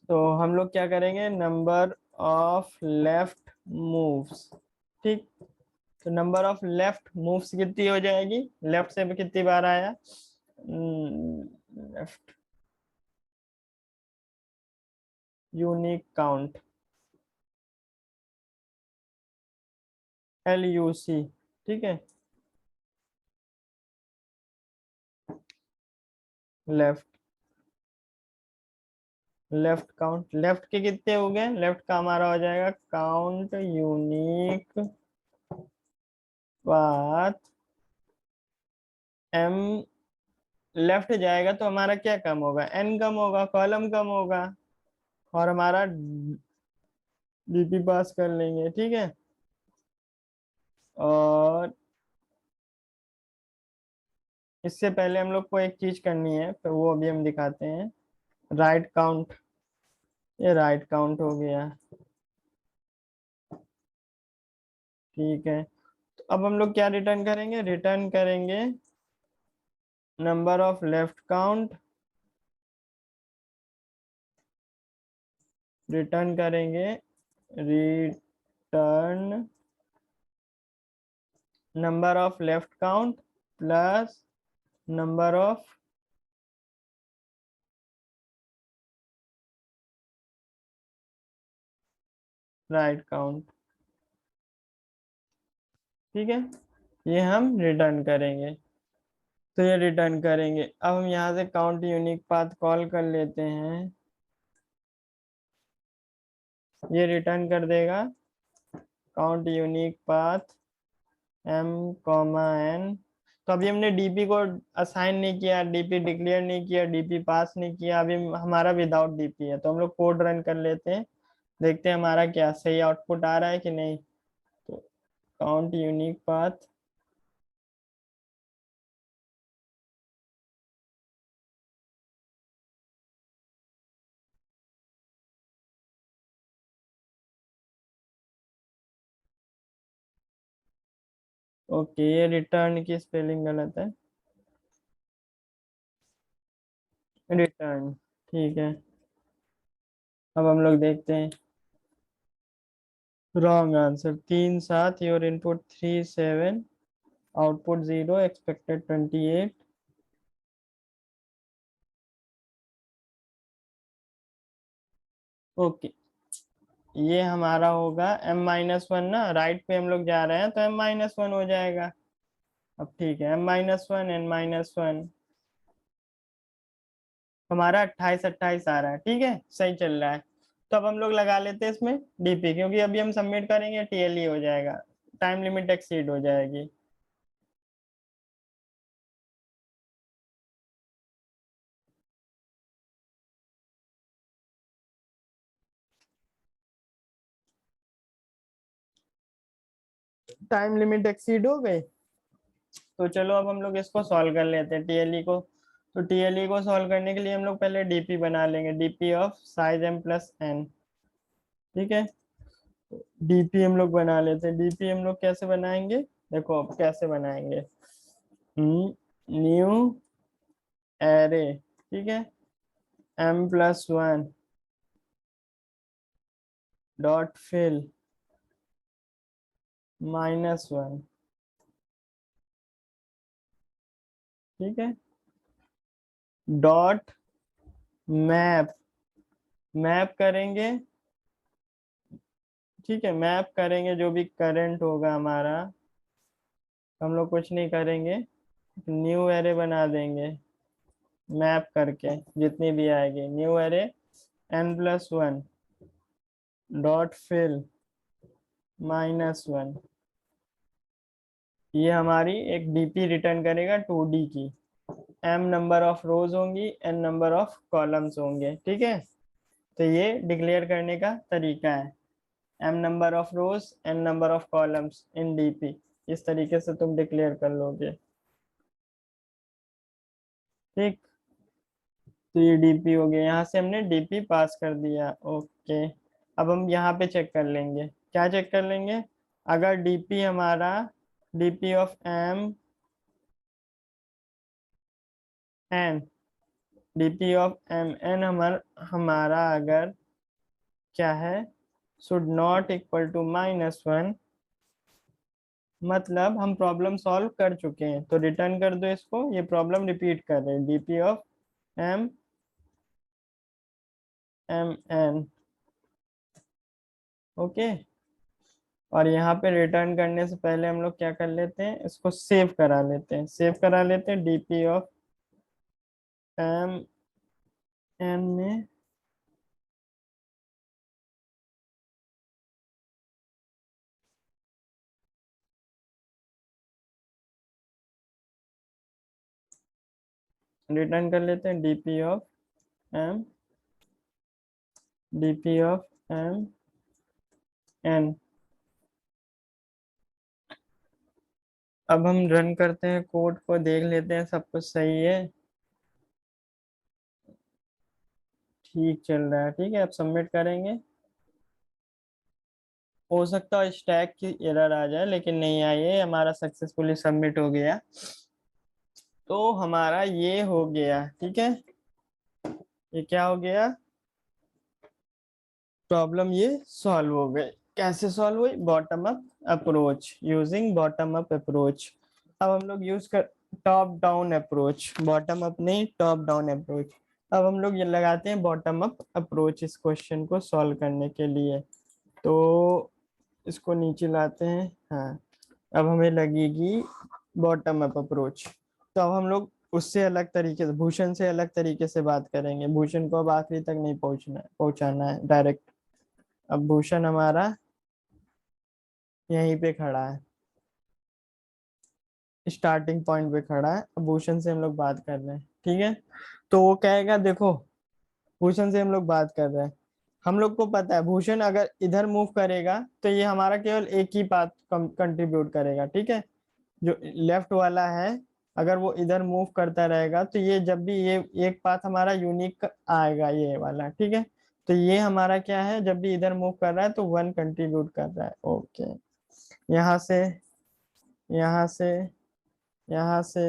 तो हम लोग क्या करेंगे, नंबर ऑफ लेफ्ट मूव्स, ठीक। तो नंबर ऑफ लेफ्ट मूव्स कितनी हो जाएगी, लेफ्ट से कितनी बार आया, लेफ्ट यूनिक काउंट, LUC, ठीक है, लेफ्ट, लेफ्ट काउंट, लेफ्ट के कितने हो गए, लेफ्ट का हमारा हो जाएगा count unique path, m left जाएगा तो हमारा क्या कम होगा, n कम होगा, कॉलम कम होगा, और हमारा डीपी पास कर लेंगे, ठीक है। और इससे पहले हम लोग को एक चीज करनी है, तो वो अभी हम दिखाते हैं, राइट काउंट, ये राइट काउंट हो गया, ठीक है। तो अब हम लोग क्या रिटर्न करेंगे, रिटर्न करेंगे number of left count, return करेंगे, return number of left count plus number of right count, ठीक है। ये हम रिटर्न करेंगे, तो ये रिटर्न करेंगे। अब हम यहाँ से काउंट यूनिक पाथ कॉल कर लेते हैं, ये रिटर्न कर देगा count unique path m comma n। तो अभी हमने डीपी को असाइन नहीं किया, डीपी डिक्लेयर नहीं किया, डीपी पास नहीं किया, अभी हमारा विदाउट डीपी है। तो हम लोग कोड रन कर लेते हैं, देखते हैं हमारा क्या सही आउटपुट आ रहा है कि नहीं। तो काउंट यूनिक पाथ, ओके, ये रिटर्न की स्पेलिंग गलत है, रिटर्न, ठीक है। अब हम लोग देखते हैं, wrong answer, 3 7, your input 3 7, output 0, expected 28। Okay, ये हमारा होगा m-1 ना, राइट पे हम लोग जा रहे हैं तो m-1 हो जाएगा। अब ठीक है, m-1 n-1, हमारा 28 आ रहा है, ठीक है, सही चल रहा है। तो अब हम लोग लगा लेते हैं इसमें डीपी, क्योंकि अभी हम सबमिट करेंगे टीएलई हो जाएगा, टाइम लिमिट एक्सीड हो जाएगी। टाइम लिमिट एक्सीड हो गई, तो चलो अब हम लोग इसको सॉल्व कर लेते हैं टीएलई को। तो टीएलई को सॉल्व करने के लिए हम लोग पहले डीपी बना लेंगे, DP of size m plus n, ठीक है। डीपी हम लोग बना लेते हैं, डीपी हम लोग कैसे बनाएंगे, देखो अब कैसे बनाएंगे, न्यू एरे, ठीक है, m+1 डॉट फिल -1, ठीक है, डॉट मैप, मैप करेंगे, ठीक है, मैप करेंगे जो भी करंट होगा हमारा, हम लोग कुछ नहीं करेंगे, न्यू एरे बना देंगे मैप करके, जितनी भी आएगी new array n+1 dot fill -1। ये हमारी एक डीपी रिटर्न करेगा 2D की। m नंबर ऑफ रोज होंगी, n नंबर ऑफ कॉलम्स होंगे, ठीक है। तो ये डिक्लेयर करने का तरीका है, m number of rose n number of columns in DP. इस तरीके से तुम डिक्लेयर कर लोगे, ठीक। तो ये डीपी हो गया, यहाँ से हमने डीपी पास कर दिया, ओके। अब हम यहाँ पे चेक कर लेंगे, क्या चेक कर लेंगे? अगर डीपी हमारा DP of m n DP of M N हमारा अगर क्या है, शुड नॉट इक्वल टू -1, मतलब हम प्रॉब्लम सॉल्व कर चुके हैं, तो रिटर्न कर दो इसको। ये प्रॉब्लम रिपीट कर रहे हैं, DP of M M N, okay. और यहाँ पे रिटर्न करने से पहले हम लोग क्या कर लेते हैं, इसको सेव करा लेते हैं, सेव करा लेते हैं डीपी ऑफ एम एन में रिटर्न कर लेते हैं M DP of M N. अब हम रन करते हैं कोड को, देख लेते हैं सब कुछ सही है, ठीक चल रहा है, ठीक है। अब सबमिट करेंगे, हो सकता है स्टैक की एरर आ जाए, लेकिन नहीं आई है, हमारा सक्सेसफुली सबमिट हो गया। तो हमारा ये हो गया, ठीक है। ये क्या हो गया, प्रॉब्लम ये सॉल्व हो गई। कैसे सॉल्व हुई? Bottom up approach, using bottom up approach. अब हम लोग यूज कर top down approach, bottom up नहीं टॉप डाउन अप्रोच। अब हम लोग ये लगाते हैं बॉटम अप अप्रोच इस क्वेश्चन को सॉल्व करने के लिए। तो इसको नीचे लाते हैं, हाँ। अब हमें लगेगी बॉटम अप अप्रोच। तो अब हम लोग उससे अलग तरीके से, भूषण से अलग तरीके से बात करेंगे। भूषण को अब आखिरी तक नहीं पहुंचाना है डायरेक्ट। अब भूषण हमारा यहीं पे खड़ा है, स्टार्टिंग पॉइंट पे खड़ा है। अब भूषण से हम लोग बात कर रहे हैं, ठीक है। तो वो कहेगा, देखो भूषण से हम लोग बात कर रहे हैं, हम लोग को पता है भूषण अगर इधर मूव करेगा तो ये हमारा केवल एक ही पाथ कंट्रीब्यूट करेगा, ठीक है। जो लेफ्ट वाला है, अगर वो इधर मूव करता रहेगा तो ये जब भी ये एक पाथ हमारा यूनिक आएगा, ये वाला, ठीक है। तो ये हमारा क्या है, जब भी इधर मूव कर रहा है तो 1 कंट्रीब्यूट कर रहा है, ओके। यहाँ से, यहाँ से, यहाँ से,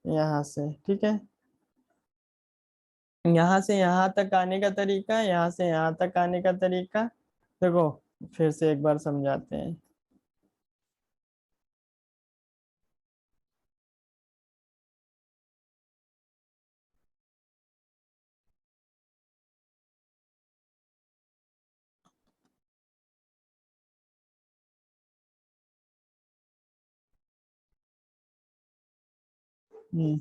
यहाँ से, ठीक है। यहाँ से यहाँ तक आने का तरीका, यहाँ से यहाँ तक आने का तरीका, देखो फिर से एक बार समझाते हैं। हम्म,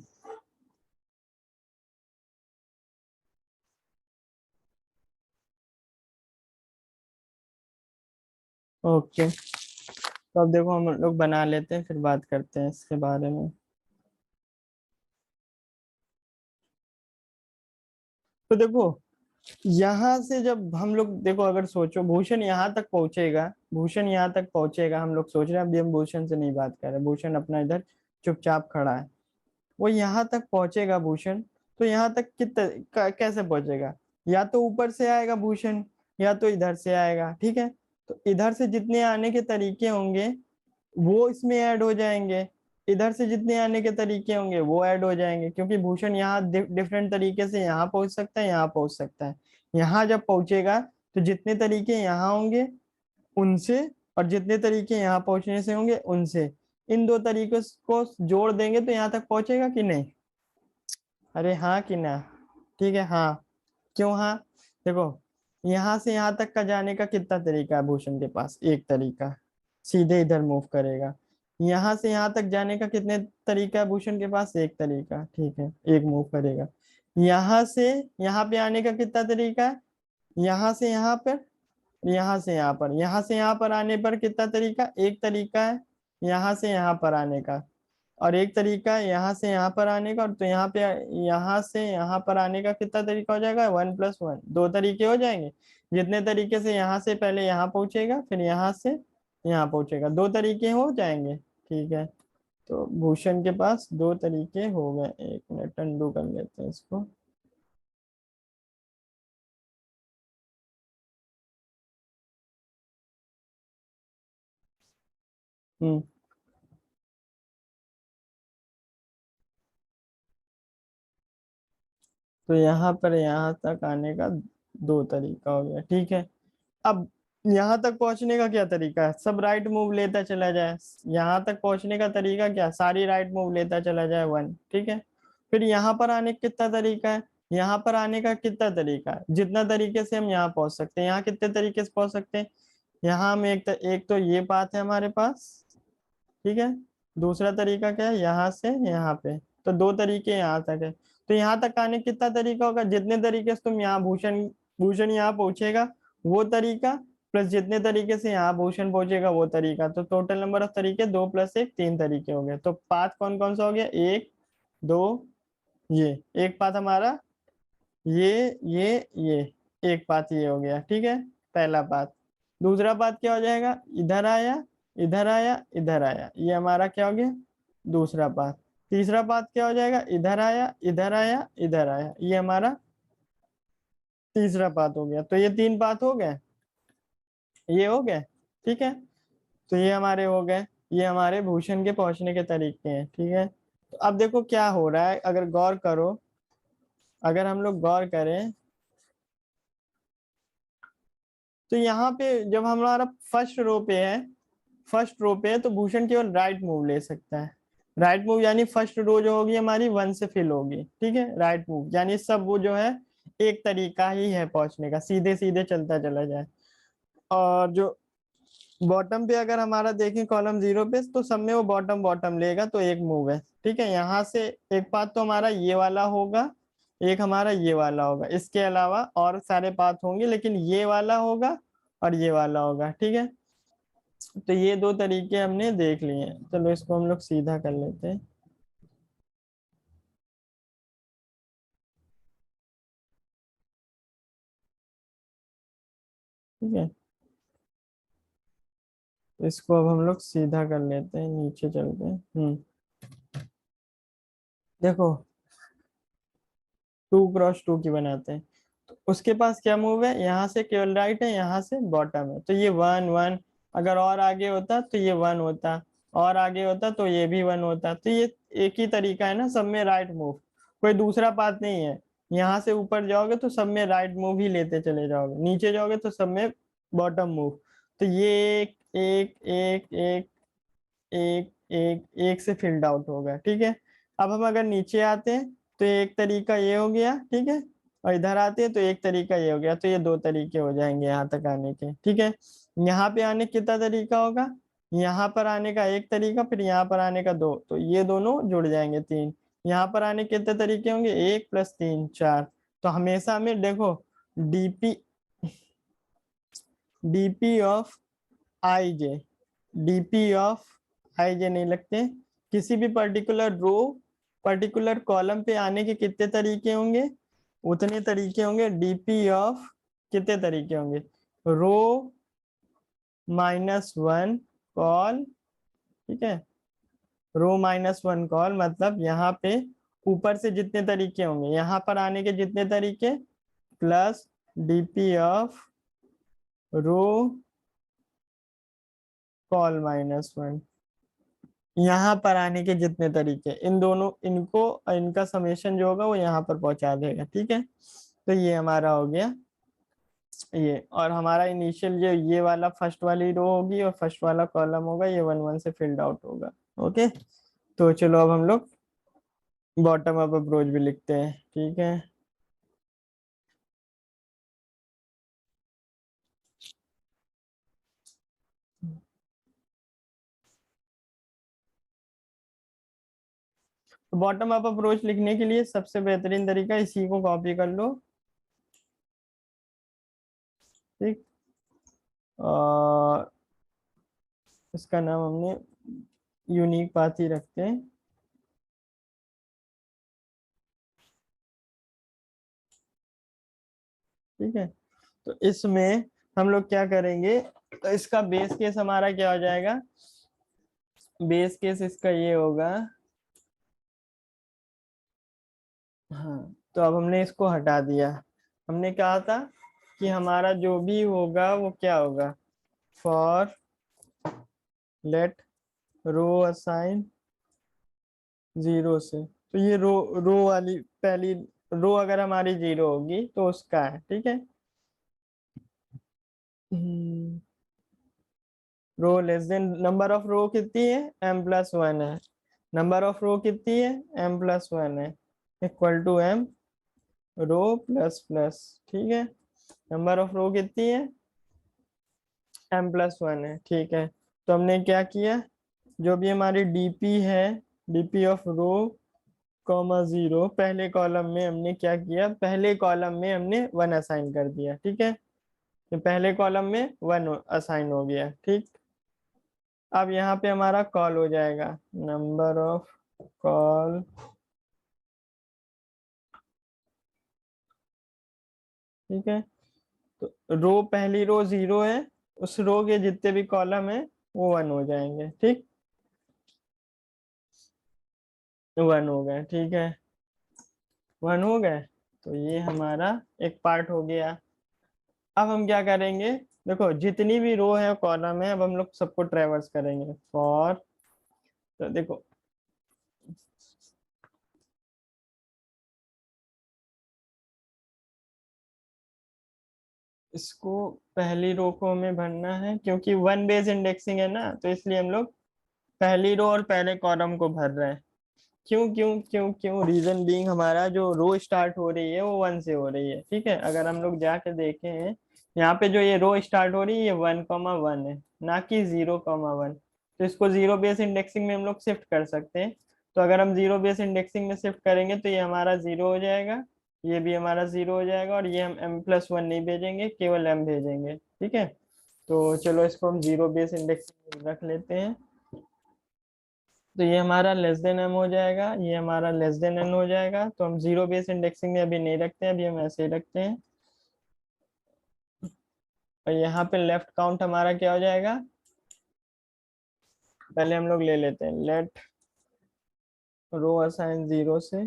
ओके। तो अब देखो हम लोग बना लेते हैं, फिर बात करते हैं इसके बारे में। तो देखो यहाँ से जब हम लोग, देखो अगर सोचो भूषण यहाँ तक पहुंचेगा, भूषण यहाँ तक पहुंचेगा, हम लोग सोच रहे हैं, अभी हम भूषण से नहीं बात कर रहे, भूषण अपना इधर चुपचाप खड़ा है, वो यहाँ तक पहुंचेगा भूषण। तो यहाँ तक कैसे पहुंचेगा? या तो ऊपर से आएगा भूषण, या तो इधर से आएगा, ठीक है। तो इधर से जितने आने के तरीके होंगे वो इसमें ऐड हो जाएंगे, इधर से जितने आने के तरीके होंगे वो ऐड हो जाएंगे, क्योंकि भूषण यहाँ डिफरेंट तरीके से यहाँ पहुंच सकता है, यहाँ पहुंच सकता है। यहाँ जब पहुंचेगा तो जितने तरीके यहाँ होंगे उनसे, और जितने तरीके यहाँ पहुंचने से होंगे उनसे, इन दो तरीकों को जोड़ देंगे तो यहाँ तक पहुंचेगा कि नहीं? अरे हाँ कि ना? ठीक है, हाँ। क्यों हाँ? देखो यहाँ से यहाँ तक का जाने का कितना तरीका है भूषण के पास? एक तरीका, सीधे इधर मूव करेगा। यहाँ से यहाँ तक जाने का कितने तरीका है भूषण के पास? एक तरीका, ठीक है, एक मूव करेगा। यहाँ से यहाँ पे आने का कितना तरीका है? यहाँ से यहाँ पर, यहाँ से यहाँ पर, यहाँ से यहाँ पर आने पर कितना तरीका? एक तरीका है यहाँ से यहाँ पर आने का, और एक तरीका है यहाँ से यहाँ पर आने का। और तो यहाँ पे, यहाँ से यहाँ पर आने का कितना तरीका हो जाएगा? 1+1, दो तरीके हो जाएंगे। जितने तरीके से यहाँ से पहले यहाँ पहुंचेगा, फिर यहाँ से यहाँ पहुंचेगा, दो तरीके हो जाएंगे, ठीक है। तो भूषण के पास दो तरीके हो गए। एक मिनट, अंडू कर लेते हैं इसको। हम्म। तो यहाँ पर यहाँ तक आने का दो तरीका हो गया, ठीक है। अब यहाँ तक पहुंचने का क्या तरीका है? सब राइट मूव लेता चला जाए। यहाँ तक पहुंचने का तरीका क्या? सारी राइट मूव लेता चला जाए, 1, ठीक है। फिर यहाँ पर आने का कितना तरीका है? यहाँ पर आने का कितना तरीका है? जितना तरीके से हम यहाँ पहुंच सकते हैं। यहाँ कितने तरीके से पहुंच सकते हैं? यहाँ हम एक तो ये पाथ है हमारे पास, ठीक है। दूसरा तरीका क्या है? यहाँ से यहाँ पे। तो दो तरीके यहाँ तक है। तो यहाँ तक आने का कितना तरीका होगा? जितने तरीके से तुम यहाँ भूषण भूषण यहाँ पहुंचेगा वो तरीका, प्लस जितने तरीके से यहाँ भूषण पहुंचेगा वो तरीका। तो टोटल नंबर ऑफ तरीके 2+1, 3 तरीके हो गए। तो पाथ कौन कौन सा हो गया? एक, दो, ये एक पाथ हमारा, ये एक पाथ ये हो गया, ठीक है, पहला पाथ। दूसरा पाथ क्या हो जाएगा? इधर आया, इधर आया, इधर आया, ये हमारा क्या हो गया? दूसरा पाथ। तीसरा पाथ क्या हो जाएगा? इधर आया, इधर आया, इधर आया, ये हमारा तीसरा पाथ हो गया। तो ये 3 पाथ हो गए, ये हो गए, ठीक है। तो ये हमारे हो गए, ये हमारे भूषण के पहुंचने के तरीके हैं, ठीक है। तो अब देखो क्या हो रहा है, अगर गौर करो, अगर हम लोग गौर करें, तो यहाँ पे जब हमारा फर्स्ट रो पे है, फर्स्ट रो पे है, तो भूषण केवल राइट मूव ले सकता है। राइट मूव यानी फर्स्ट रो जो होगी हमारी 1 से फिल होगी, ठीक है। राइट मूव यानी सब वो जो है एक तरीका ही है पहुंचने का, सीधे सीधे चलता चला जाए। और जो बॉटम पे अगर हमारा देखें कॉलम 0 पे, तो सब में वो बॉटम बॉटम लेगा, तो एक मूव है, ठीक है। यहाँ से एक पाथ तो हमारा ये वाला होगा, एक हमारा ये वाला होगा, इसके अलावा और सारे पाथ होंगे, लेकिन ये वाला होगा और ये वाला होगा, ठीक है। तो ये दो तरीके हमने देख लिए हैं। चलो इसको हम लोग सीधा कर लेते हैं, ठीक है। इसको अब हम लोग सीधा कर लेते हैं, नीचे चलते हैं। देखो 2x2 की बनाते हैं। तो उसके पास क्या मूव है? यहाँ से केवल राइट है, यहाँ से बॉटम है, तो ये 1 1। अगर और आगे होता तो ये 1 होता, और आगे होता तो ये भी 1 होता। तो ये एक ही तरीका है ना, सब में राइट मूव, कोई दूसरा बात नहीं है। यहाँ से ऊपर जाओगे तो सब में राइट मूव ही लेते चले जाओगे, नीचे जाओगे तो सब में बॉटम मूव। तो ये एक एक एक एक एक एक एक से फील्ड आउट होगा, ठीक है। अब हम अगर नीचे आते हैं तो एक तरीका ये हो गया, ठीक है। और इधर आते हैं तो एक तरीका ये हो गया, तो ये दो तरीके हो जाएंगे यहाँ तक आने के, ठीक है। यहाँ पे आने कितना तरीका होगा? यहाँ पर आने का एक तरीका, फिर यहाँ पर आने का दो, तो ये दोनों जुड़ जाएंगे, 3। यहाँ पर आने के कितने तरीके होंगे? 1+3, 4। तो हमेशा में देखो, DP DP of I J, DP of I J नहीं लगते, किसी भी पर्टिकुलर रो, पर्टिकुलर कॉलम पे आने के कितने तरीके होंगे? उतने तरीके होंगे। डीपी ऑफ कितने तरीके होंगे? रो -1 कॉल, ठीक है। रो -1 कॉल मतलब यहाँ पे ऊपर से जितने तरीके होंगे, यहाँ पर आने के जितने तरीके, plus DP of row col -1, यहाँ पर आने के जितने तरीके, इन दोनों इनको, इनका समेशन जो होगा वो यहाँ पर पहुंचा देगा, ठीक है। तो ये हमारा हो गया ये, और हमारा इनिशियल जो ये वाला फर्स्ट वाली रो होगी और फर्स्ट वाला कॉलम होगा, ये 1 1 से फिल्ड आउट होगा। ओके। तो चलो अब हम लोग बॉटम अप अप्रोच भी लिखते हैं, ठीक है। बॉटम अप अप्रोच लिखने के लिए सबसे बेहतरीन तरीका, इसी को कॉपी कर लो, ठीक। और इसका नाम हमने यूनिक पाथ ही रखते हैं। ठीक है, तो इसमें हम लोग क्या करेंगे, तो इसका बेस केस हमारा क्या हो जाएगा, बेस केस इसका ये होगा। हाँ, तो अब हमने इसको हटा दिया। हमने कहा था कि हमारा जो भी होगा वो क्या होगा, for let row assign zero से, तो ये रो, रो वाली पहली रो अगर हमारी जीरो होगी तो उसका है, ठीक है। रो लेस देन, नंबर ऑफ रो कितनी है, m+1 है। नंबर ऑफ रो कितनी है, m+1 है, equal to m row plus plus, ठीक है। नंबर ऑफ रो कितनी है, m+1 है, ठीक है। तो हमने क्या किया, जो भी हमारी डीपी है, DP of row comma zero, पहले कॉलम में हमने क्या किया, पहले कॉलम में हमने 1 असाइन कर दिया, ठीक है। तो पहले कॉलम में 1 असाइन हो गया, ठीक। अब यहाँ पे हमारा कॉल हो जाएगा, नंबर ऑफ कॉल, ठीक है। तो रो, पहली रो जीरो है, उस रो के जितने भी कॉलम है वो 1 हो जाएंगे, ठीक। 1 हो गए, ठीक है, 1 हो गए। तो ये हमारा एक पार्ट हो गया। अब हम क्या करेंगे, देखो जितनी भी रो है कॉलम है, अब हम लोग सबको ट्रेवर्स करेंगे फॉर, तो देखो इसको, पहली रो को हमें भरना है क्योंकि 1 बेस इंडेक्सिंग है ना, तो इसलिए हम लोग पहली रो और पहले कॉलम को भर रहे हैं। क्यों क्यों क्यों क्यों, रीजन बीइंग हमारा जो रो स्टार्ट हो रही है वो 1 से हो रही है, ठीक है। अगर हम लोग जाके देखें, यहाँ पे जो ये रो स्टार्ट हो रही है ये 1,1 है, ना कि 0,1। तो इसको जीरो बेस इंडेक्सिंग में हम लोग शिफ्ट कर सकते हैं। तो अगर हम जीरो बेस इंडेक्सिंग में शिफ्ट करेंगे तो ये हमारा जीरो हो जाएगा, ये भी हमारा जीरो हो जाएगा, और ये हम m+1 नहीं भेजेंगे, केवल m भेजेंगे, ठीक है। तो चलो इसको हम जीरो बेस इंडेक्सिंग में रख लेते हैं। तो ये हमारा लेस देन m हो जाएगा, ये हमारा लेस देन n हो जाएगा। तो हम जीरो बेस इंडेक्सिंग में अभी नहीं रखते हैं, अभी हम ऐसे ही रखते हैं। और यहाँ पे लेफ्ट काउंट हमारा क्या हो जाएगा, पहले हम लोग ले लेते हैं, लेट रो असाइन जीरो से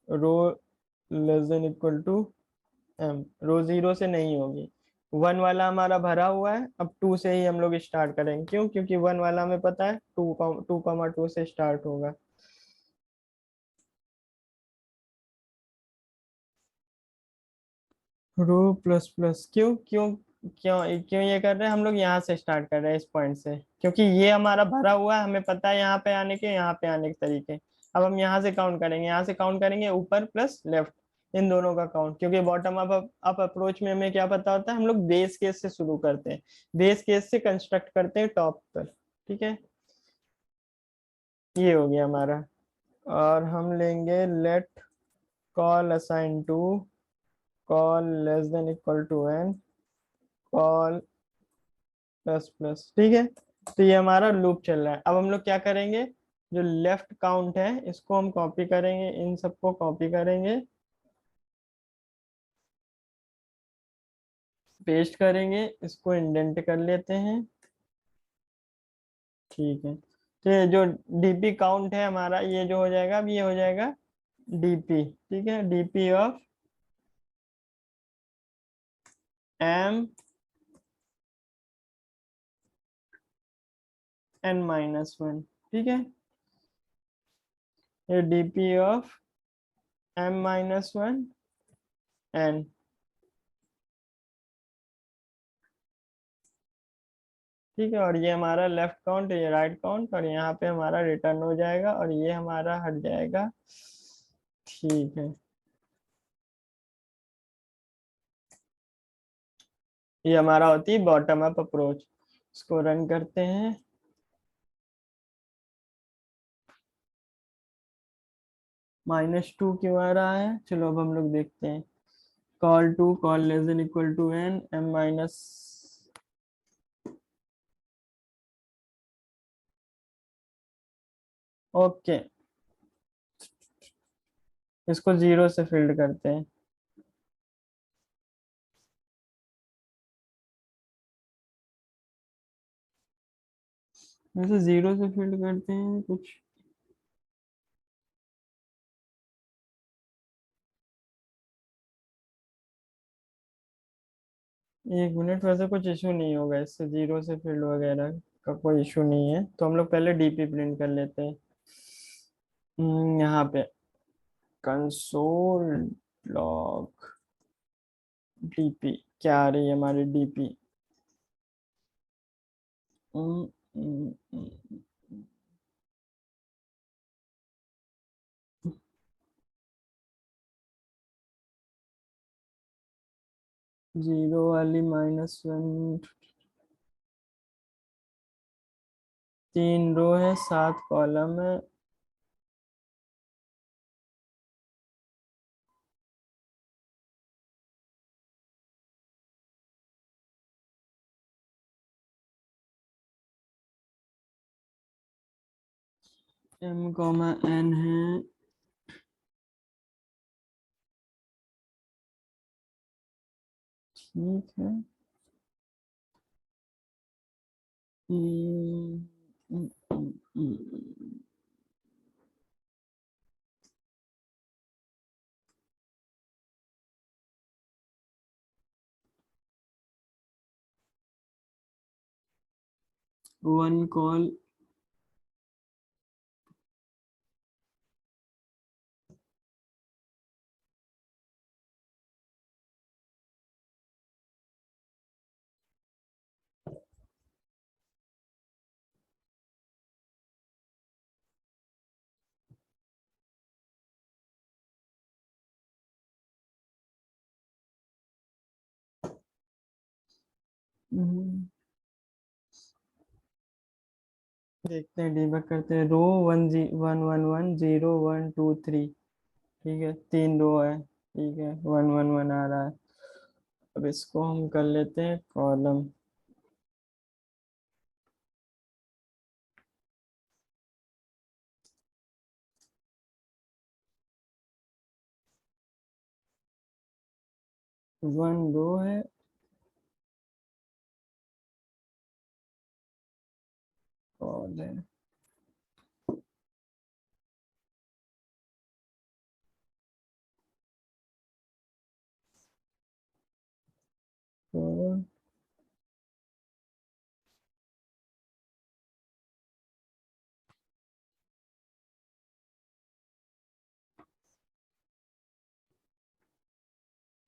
row less than equal to m, row zero से नहीं होगी, 1 वाला हमारा भरा हुआ है। अब 2 से ही हम लोग स्टार्ट करेंगे, क्यों, क्योंकि 1 वाला हमें पता है 2,2 से स्टार्ट होगा। रो प्लस प्लस, क्यों क्यों क्यों क्यों ये कर रहे हैं हम लोग, यहाँ से स्टार्ट कर रहे हैं इस पॉइंट से, क्योंकि ये हमारा भरा हुआ है, हमें पता है यहाँ पे आने के, यहाँ पे आने के तरीके। अब हम यहाँ से काउंट करेंगे, यहाँ से काउंट करेंगे ऊपर प्लस लेफ्ट, इन दोनों का काउंट, क्योंकि बॉटम अप अप्रोच में हमें क्या पता होता है, हम लोग बेस केस से शुरू करते हैं, बेस केस से कंस्ट्रक्ट करते हैं टॉप पर, ठीक है। ये हो गया हमारा। और हम लेंगे let col assign to col less than equal to N col plus plus, ठीक है। तो ये हमारा लूप चल रहा है। अब हम लोग क्या करेंगे, जो लेफ्ट काउंट है इसको हम कॉपी करेंगे, इन सबको कॉपी करेंगे, पेस्ट करेंगे, इसको इंडेंट कर लेते हैं, ठीक है। तो ये जो डीपी काउंट है हमारा, ये जो हो जाएगा, अब ये हो जाएगा डीपी, ठीक है, डीपी ऑफ m(n-1), ठीक है। ये डीपी ऑफ m-1 n, ठीक है। और ये हमारा लेफ्ट काउंट, ये राइट काउंट, और यहाँ पे हमारा रिटर्न हो जाएगा, और ये हमारा हट जाएगा, ठीक है। ये हमारा होती है बॉटम अप अप्रोच। इसको रन करते हैं। -2 क्यों आ रहा है? चलो अब हम लोग देखते हैं। Col to col less than equal to N M minus, okay, इसको 0 से फील्ड करते हैं। वैसे 0 से फील्ड करते हैं कुछ, एक मिनट, वैसे कुछ इशू नहीं होगा इससे, 0 से फील्ड वगैरह का कोई इशू नहीं है। तो हम लोग पहले डीपी प्रिंट कर लेते हैं। यहाँ पे कंसोल लॉग डीपी, क्या आ रही है हमारी डीपी? 0 वाली -1, 3 रो है, 7 कॉलम है। m, n है, ठीक है। 1 कॉल, देखते हैं, डीबग करते हैं। रो 1 1 1 1 0 1 2 3, ठीक है, 3 रो है, ठीक है, 1 1 1 आ रहा है। अब इसको हम कर लेते हैं कॉलम। 1 रो है, कॉल है, कॉल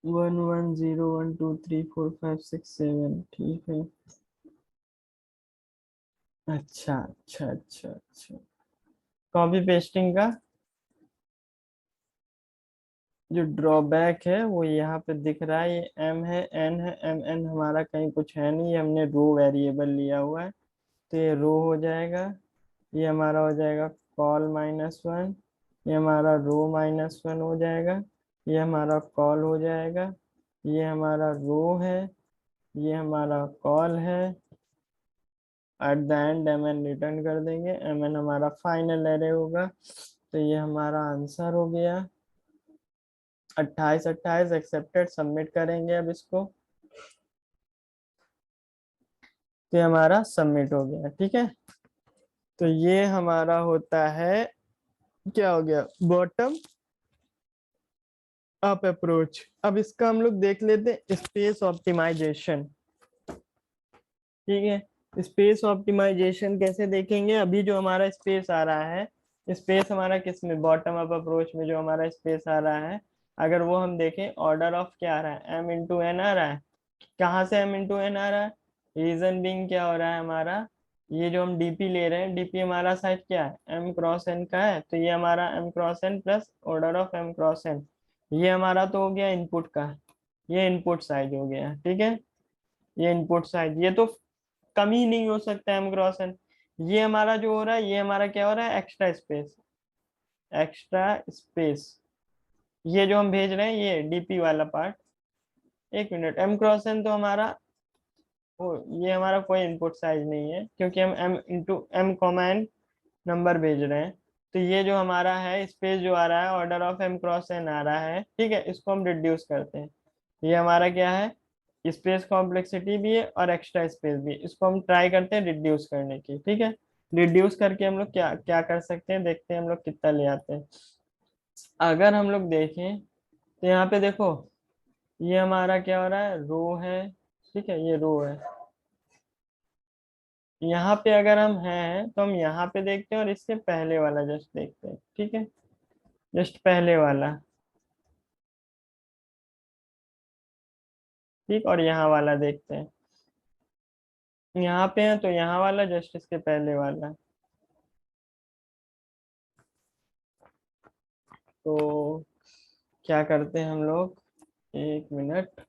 1 1 0 1 2 3 4 5 6 7, ठीक है। अच्छा अच्छा अच्छा अच्छा, कॉपी पेस्टिंग का जो ड्रॉबैक है वो यहाँ पे दिख रहा है, ये एम है, एन है, एम एन हमारा कहीं कुछ है नहीं, ये हमने रो वेरिएबल लिया हुआ है। तो ये रो हो जाएगा, ये हमारा हो जाएगा कॉल -1, ये हमारा रो -1 हो जाएगा, ये हमारा कॉल हो जाएगा, ये हमारा रो है, ये हमारा कॉल है। At the end M N return कर देंगे, एम एन हमारा फाइनल एरे होगा। तो ये हमारा आंसर हो गया 28 28, एक्सेप्टेड, सबमिट करेंगे अब इसको। तो ये हमारा सबमिट हो गया, ठीक है। तो ये हमारा होता है, क्या हो गया, बॉटम अप अप्रोच। अब इसका हम लोग देख लेते हैं स्पेस ऑप्टिमाइजेशन, ठीक है। स्पेस ऑप्टिमाइजेशन कैसे देखेंगे? अभी जो हमारा स्पेस आ रहा है, स्पेस हमारा किस में, बॉटम अप अप्रोच में जो हमारा स्पेस आ रहा है, अगर वो हम देखें, ऑर्डर ऑफ क्या आ रहा है, m इंटू एन आ रहा है। कहाँ से m इंटू एन आ रहा है? रीजन बिंग क्या हो रहा है हमारा, ये जो हम डीपी ले रहे हैं, डीपी हमारा साइज क्या है, m क्रॉस n का है, तो ये हमारा m cross n plus order of m cross n, ये हमारा तो हो गया इनपुट का, ये इनपुट साइज हो गया, ठीक है। ये इनपुट साइज, ये तो कम ही नहीं हो सकता m क्रॉस n। ये हमारा जो हो रहा है, ये हमारा क्या हो रहा है, एक्स्ट्रा स्पेस, एक्स्ट्रा स्पेस, ये जो हम भेज रहे हैं ये डीपी वाला पार्ट। एक मिनट, एम क्रॉस एन तो हमारा ये हमारा कोई इनपुट साइज नहीं है, क्योंकि हम M into M comma N number भेज रहे हैं। तो ये जो हमारा है स्पेस जो आ रहा है order of M cross N आ रहा है, ठीक है, इसको हम रिड्यूस करते हैं। ये हमारा क्या है, स्पेस कॉम्प्लेक्सिटी भी है और एक्स्ट्रा स्पेस भी है, इसको हम ट्राई करते हैं रिड्यूस करने की, ठीक है। रिड्यूस करके हम लोग क्या क्या कर सकते हैं, देखते हैं हम लोग कितना ले आते हैं। अगर हम लोग देखें तो यहाँ पे देखो, ये हमारा क्या हो रहा है, रो है, ठीक है, ये रो है। यहाँ पे अगर हम हैं तो हम यहाँ पे देखते हैं और इससे पहले वाला जस्ट देखते हैं, ठीक है, जस्ट पहले वाला, ठीक, और यहाँ वाला देखते हैं। यहाँ पे है तो यहाँ वाला जस्ट इसके पहले वाला। तो क्या करते हैं हम लोग, एक मिनट,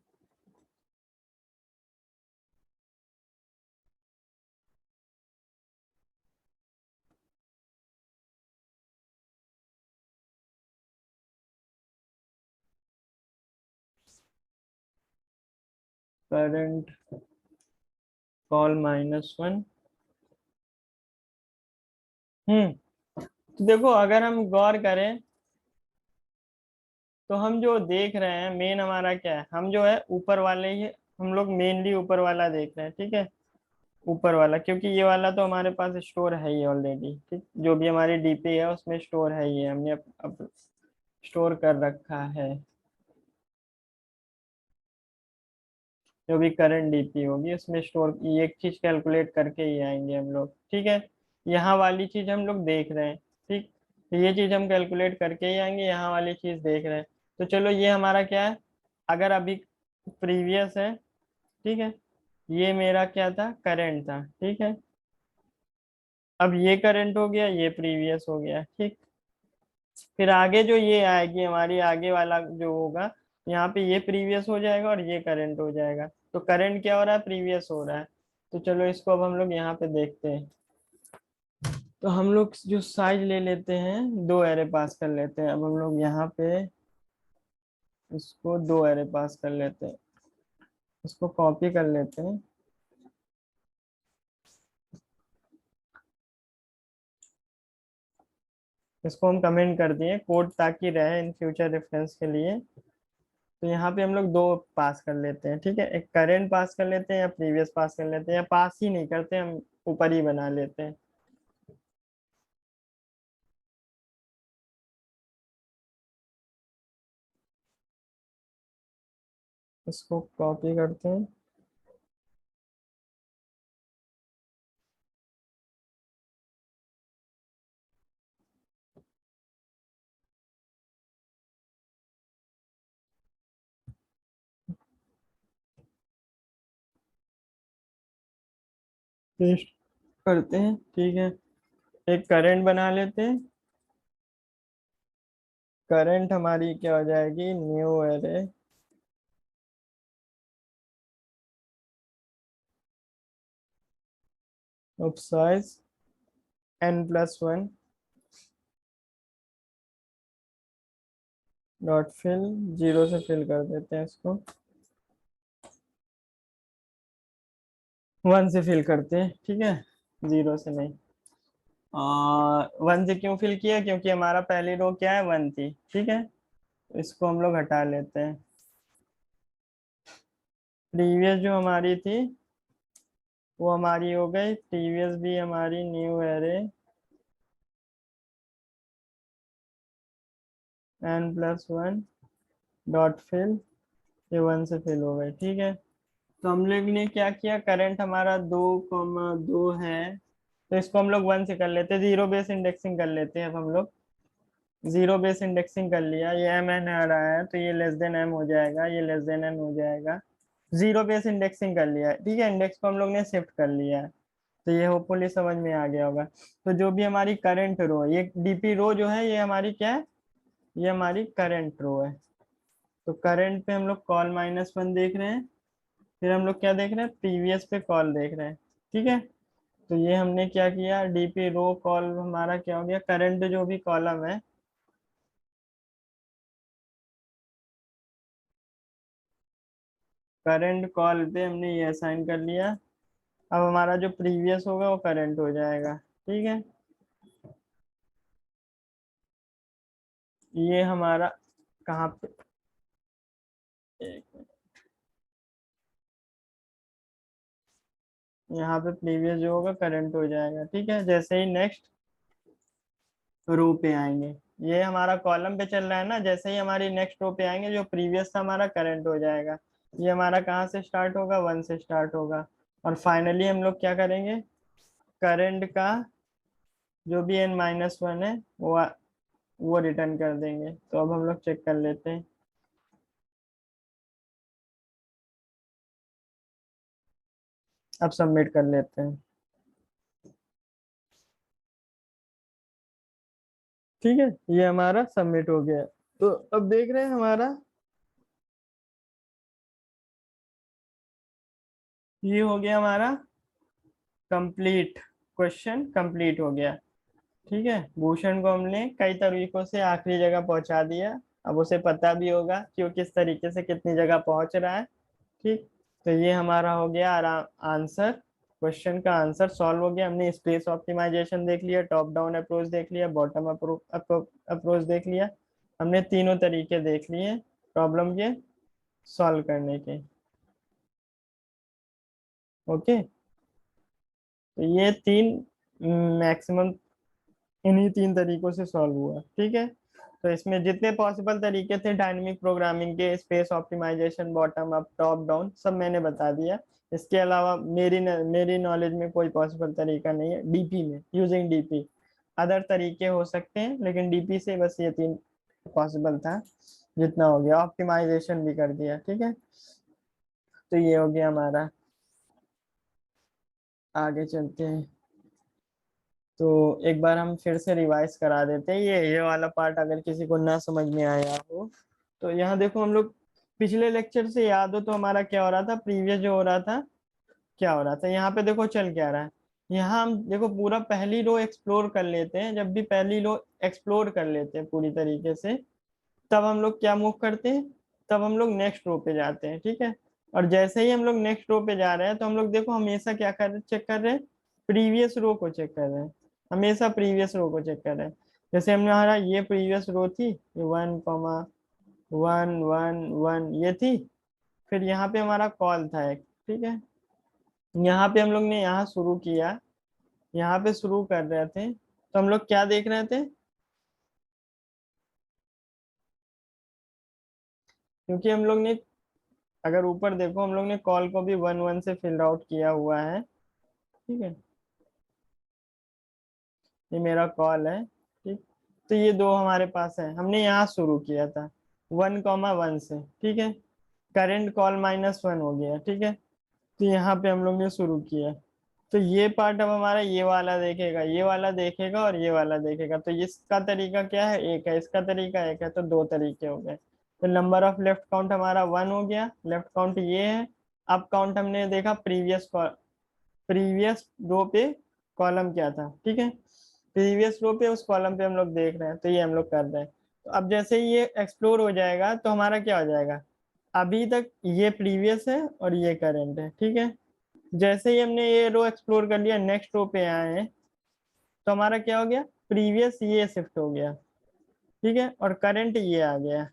करंट कॉल -1। तो देखो अगर हम गौर करें तो हम जो देख रहे हैं मेन हमारा क्या है, हम जो है ऊपर वाले ही, हम लोग मेनली ऊपर वाला देख रहे हैं, ठीक है, ऊपर वाला, क्योंकि ये वाला तो हमारे पास स्टोर है ही ऑलरेडी, ठीक, जो भी हमारी डीपी है उसमें स्टोर है ही, हमने अब स्टोर कर रखा है। जो भी करंट डीपी होगी उसमें स्टोर, ये एक चीज कैलकुलेट करके ही आएंगे हम लोग, ठीक है। यहाँ वाली चीज हम लोग देख रहे हैं, ठीक, तो ये चीज हम कैलकुलेट करके ही आएंगे, यहाँ वाली चीज देख रहे हैं। तो चलो ये हमारा क्या है, अगर अभी प्रीवियस है, ठीक है, ये मेरा क्या था, करंट था, ठीक है, अब ये करंट हो गया, ये प्रीवियस हो गया, ठीक। फिर आगे जो ये आएगी हमारी, आगे वाला जो होगा, यहाँ पे ये प्रीवियस हो जाएगा और ये करंट हो जाएगा। तो करंट क्या हो रहा है, प्रीवियस हो रहा है। तो चलो इसको अब हम लोग यहाँ पे देखते हैं। तो हम लोग जो साइज ले लेते हैं, दो एरे पास कर लेते हैं। अब हम लोग यहाँ पे इसको दो एरे पास कर लेते हैं, इसको कॉपी कर लेते हैं, इसको हम कमेंट कर दिए कोड ताकि रहे इन फ्यूचर रेफरेंस के लिए। तो यहाँ पे हम लोग दो पास कर लेते हैं, ठीक है, एक करंट पास कर लेते हैं या प्रीवियस पास कर लेते हैं, या पास ही नहीं करते, हम ऊपर ही बना लेते हैं। इसको कॉपी करते हैं, पेस्ट करते हैं, ठीक है, एक करंट बना लेते हैं। करंट हमारी क्या हो जाएगी, new array of size n+1 dot fill, zero से फिल कर देते हैं इसको, वन से फिल करते हैं, ठीक है, जीरो से नहीं। वन से क्यों फिल किया, क्योंकि हमारा पहली रो क्या है, वन थी, ठीक है, इसको हम लोग हटा लेते हैं। प्रीवियस जो हमारी थी वो हमारी हो गई, प्रीवियस भी हमारी new array n+1 dot fill, ये वन से फिल हो गई, ठीक है। तो हम लोग ने क्या किया, करंट हमारा 2,2 है, तो इसको हम लोग वन से कर लेते हैं, जीरो बेस इंडेक्सिंग कर लेते हैं। अब हम लोग जीरो बेस इंडेक्सिंग कर लिया, ये एम एन आ रहा है तो ये लेस देन एम हो जाएगा, ये लेस देन एन हो जाएगा। जीरो बेस इंडेक्सिंग कर लिया है, ठीक है, इंडेक्स को हम लोग ने शिफ्ट कर लिया है। तो ये होपफुली समझ में आ गया होगा। तो जो भी हमारी करंट रो, ये डीपी रो जो है, ये हमारी क्या है, ये हमारी करंट रो है। तो करंट पे हम लोग कॉल -1 देख रहे हैं, फिर हम लोग क्या देख रहे हैं, प्रीवियस पे कॉल देख रहे हैं, ठीक है। तो ये हमने क्या किया, डीपी रो कॉल हमारा क्या हो गया, करंट जो भी कॉलम है करंट कॉल पे हमने ये असाइन कर लिया। अब हमारा जो प्रीवियस होगा वो करंट हो जाएगा। ठीक है, ये हमारा कहाँ पे, एक मिनट, यहाँ पे प्रीवियस जो होगा करंट हो जाएगा। ठीक है, जैसे ही नेक्स्ट रो पे आएंगे, ये हमारा कॉलम पे चल रहा है ना, जैसे ही हमारी नेक्स्ट रो पे आएंगे जो प्रीवियस था हमारा करंट हो जाएगा। ये हमारा कहाँ से स्टार्ट होगा, 1 से स्टार्ट होगा। और फाइनली हम लोग क्या करेंगे, करंट का जो भी n-1 है वो रिटर्न कर देंगे। तो अब हम लोग चेक कर लेते हैं। अब सबमिट कर लेते हैं। ठीक है, ये हमारा सबमिट हो गया। तो अब देख रहे हैं हमारा ये हो गया, हमारा कंप्लीट, क्वेश्चन कंप्लीट हो गया। ठीक है, भूषण को हमने कई तरीकों से आखिरी जगह पहुंचा दिया। अब उसे पता भी होगा कि वो किस तरीके से कितनी जगह पहुंच रहा है। ठीक, तो ये हमारा हो गया आंसर, क्वेश्चन का आंसर सॉल्व हो गया। हमने स्पेस ऑप्टिमाइजेशन देख लिया, टॉप डाउन अप्रोच देख लिया, बॉटम अप्रोच देख लिया। हमने तीनों तरीके देख लिए प्रॉब्लम के सॉल्व करने के। ओके, तो ये तीन मैक्सिमम इन्हीं तीन तरीकों से सॉल्व हुआ। ठीक है, तो इसमें जितने पॉसिबल तरीके थे डायनेमिक प्रोग्रामिंग के, space optimisation, bottom up, top down, सब मैंने बता दिया। इसके अलावा मेरी नॉलेज में कोई पॉसिबल तरीका नहीं है डीपी में, यूजिंग डीपी। अदर तरीके हो सकते हैं लेकिन डीपी से बस ये तीन पॉसिबल था। जितना हो गया, ऑप्टिमाइजेशन भी कर दिया। ठीक है, तो ये हो गया हमारा। आगे चलते हैं। तो एक बार हम फिर से रिवाइज करा देते हैं ये वाला पार्ट, अगर किसी को ना समझ में आया हो। तो यहाँ देखो, हम लोग पिछले लेक्चर से याद हो तो हमारा क्या हो रहा था, प्रीवियस जो हो रहा था, क्या हो रहा था, यहाँ पे देखो चल क्या रहा है। यहाँ हम देखो पूरा पहली रो एक्सप्लोर कर लेते हैं। जब भी पहली रो एक्सप्लोर कर लेते हैं पूरी तरीके से, तब हम लोग क्या मूव करते हैं, तब हम लोग नेक्स्ट रो पे जाते हैं। ठीक है, और जैसे ही हम लोग नेक्स्ट रो पे जा रहे हैं तो हम लोग देखो हमेशा क्या कर चेक कर रहे हैं, प्रीवियस रो को चेक कर रहे हैं। हमेशा प्रीवियस रो को चेक कर रहे हैं। जैसे हमने हमारा ये प्रीवियस रो थी, ये 1,1,1,1 ये थी। फिर यहाँ पे हमारा कॉल था एक। ठीक है, यहाँ पे हम लोग ने यहाँ शुरू किया, यहाँ पे शुरू कर रहे थे तो हम लोग क्या देख रहे थे, क्योंकि हम लोग ने, अगर ऊपर देखो हम लोग ने कॉल को भी 1,1 से फिल आउट किया हुआ है। ठीक है, ये मेरा कॉल है। ठीक, तो ये दो हमारे पास है, हमने यहाँ शुरू किया था 1,1 से। ठीक है, करेंट कॉल -1 हो गया। ठीक है, तो यहाँ पे हम लोग ने शुरू किया। तो ये पार्ट अब हमारा ये वाला देखेगा, ये वाला देखेगा और ये वाला देखेगा। तो इसका तरीका क्या है, एक है, इसका तरीका एक है, तो दो तरीके हो गए। तो नंबर ऑफ लेफ्ट काउंट हमारा 1 हो गया, लेफ्ट काउंट ये है। अप काउंट हमने देखा प्रीवियस रो पे कॉलम क्या था। ठीक है, प्रीवियस रो पे उस कॉलम पे हम लोग देख रहे हैं, तो ये हम लोग कर रहे हैं। तो अब जैसे ही ये एक्सप्लोर हो जाएगा तो हमारा क्या हो जाएगा, अभी तक ये प्रीवियस है और ये करंट है। ठीक है, जैसे ही हमने ये रो एक्सप्लोर कर लिया, नेक्स्ट रो पे आए हैं, तो हमारा क्या हो गया, प्रीवियस ये शिफ्ट हो गया। ठीक है, और करंट ये आ गया।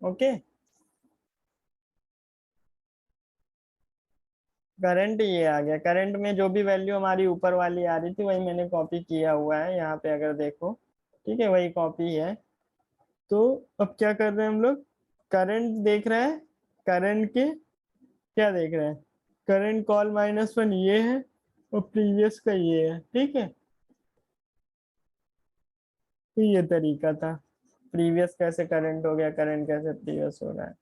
ओके, करंट ये आ गया। करंट में जो भी वैल्यू हमारी ऊपर वाली आ रही थी वही मैंने कॉपी किया हुआ है यहाँ पे, अगर देखो। ठीक है, वही कॉपी है। तो अब क्या कर रहे हैं हम लोग, करंट देख रहे हैं, करंट के क्या देख रहे हैं, करंट कॉल -1 ये है और प्रीवियस का ये है। ठीक है, तो ये तरीका था, प्रीवियस कैसे करंट हो गया, करंट कैसे प्रीवियस हो रहा है।